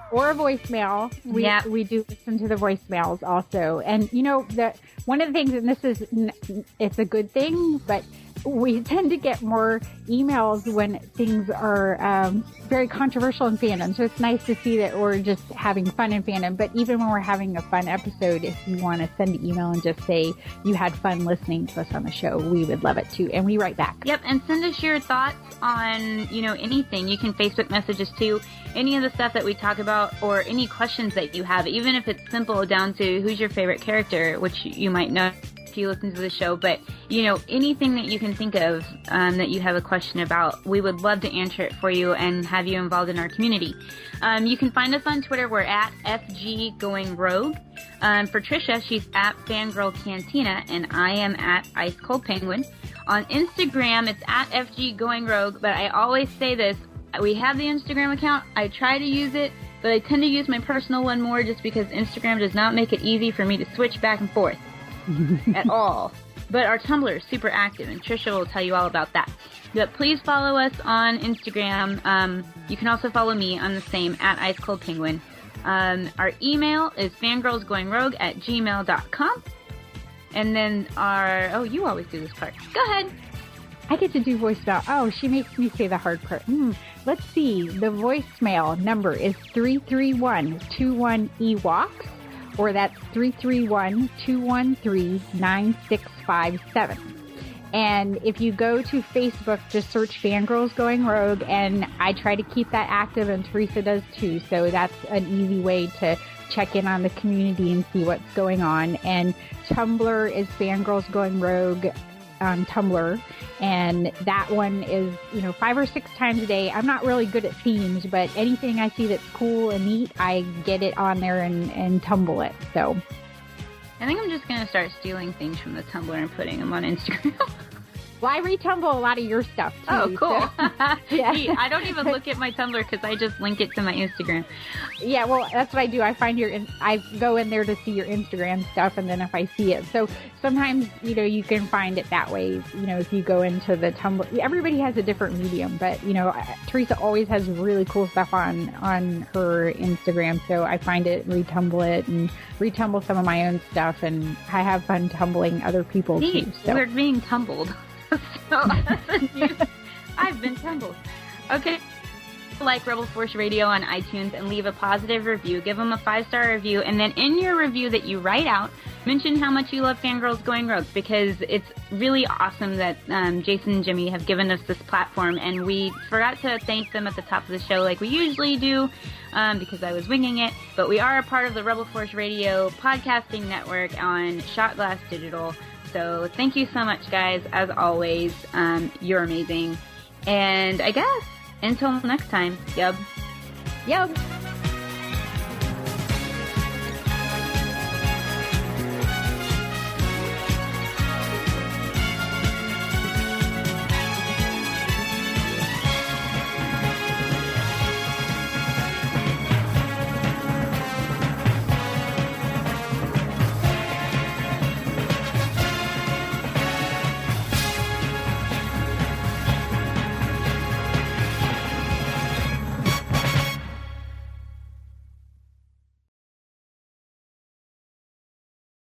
Or a voicemail. We do listen to the voicemails also. And, you know, one of the things, and it's a good thing, but we tend to get more emails when things are very controversial in fandom. So it's nice to see that we're just having fun in fandom. But even when we're having a fun episode, if you want to send an email and just say you had fun listening to us on the show, we would love it too. And we write back. Yep, and send us your thoughts on, anything. You can Facebook message us too. Any of the stuff that we talk about, or any questions that you have, even if it's simple down to who's your favorite character, which you might know if you listen to the show, but anything that you can think of that you have a question about, we would love to answer it for you and have you involved in our community. You can find us on Twitter. We're at FG Going Rogue. For Tricia, she's at Fangirl Cantina, and I am at Ice Cold Penguin. On Instagram, it's at FG Going Rogue, but I always say this. We have the Instagram account. I try to use it, but I tend to use my personal one more just because Instagram does not make it easy for me to switch back and forth at all. But our Tumblr is super active, and Tricia will tell you all about that. But please follow us on Instagram. You can also follow me. I'm the same, at Ice Cold Penguin. Our email is fangirlsgoingrogue@gmail.com. And then you always do this part. Go ahead. I get to do voicemail. Oh, she makes me say the hard part. Let's see. The voicemail number is 331-21-EWOKS, or that's 331-213-9657. And if you go to Facebook, just search Fangirls Going Rogue, and I try to keep that active, and Teresa does too. So that's an easy way to check in on the community and see what's going on. And Tumblr is Fangirls Going Rogue on Tumblr, and that one is 5 or 6 times a day. I'm not really good at themes, but anything I see that's cool and neat, I get it on there and tumble it. So I think I'm just gonna start stealing things from the Tumblr and putting them on Instagram. Well, I retumble a lot of your stuff too. Oh, cool. So, yeah. I don't even look at my Tumblr because I just link it to my Instagram. Yeah, well, that's what I do. I find I go in there to see your Instagram stuff, and then if I see it. So sometimes, you can find it that way, if you go into the Tumblr. Everybody has a different medium, but, Teresa always has really cool stuff on her Instagram, so I find it, retumble it, and retumble some of my own stuff, and I have fun tumbling other people's too. So. We're being tumbled. So I've been tumbled. Okay. Like Rebel Force Radio on iTunes and leave a positive review. Give them a 5-star review, and then in your review that you write out, mention how much you love Fangirls Going Rogue, because it's really awesome that Jason and Jimmy have given us this platform, and we forgot to thank them at the top of the show like we usually do, because I was winging it, but we are a part of the Rebel Force Radio podcasting network on Shot Glass Digital, so thank you so much, guys. As always, you're amazing, and I guess until next time, yub. Yub.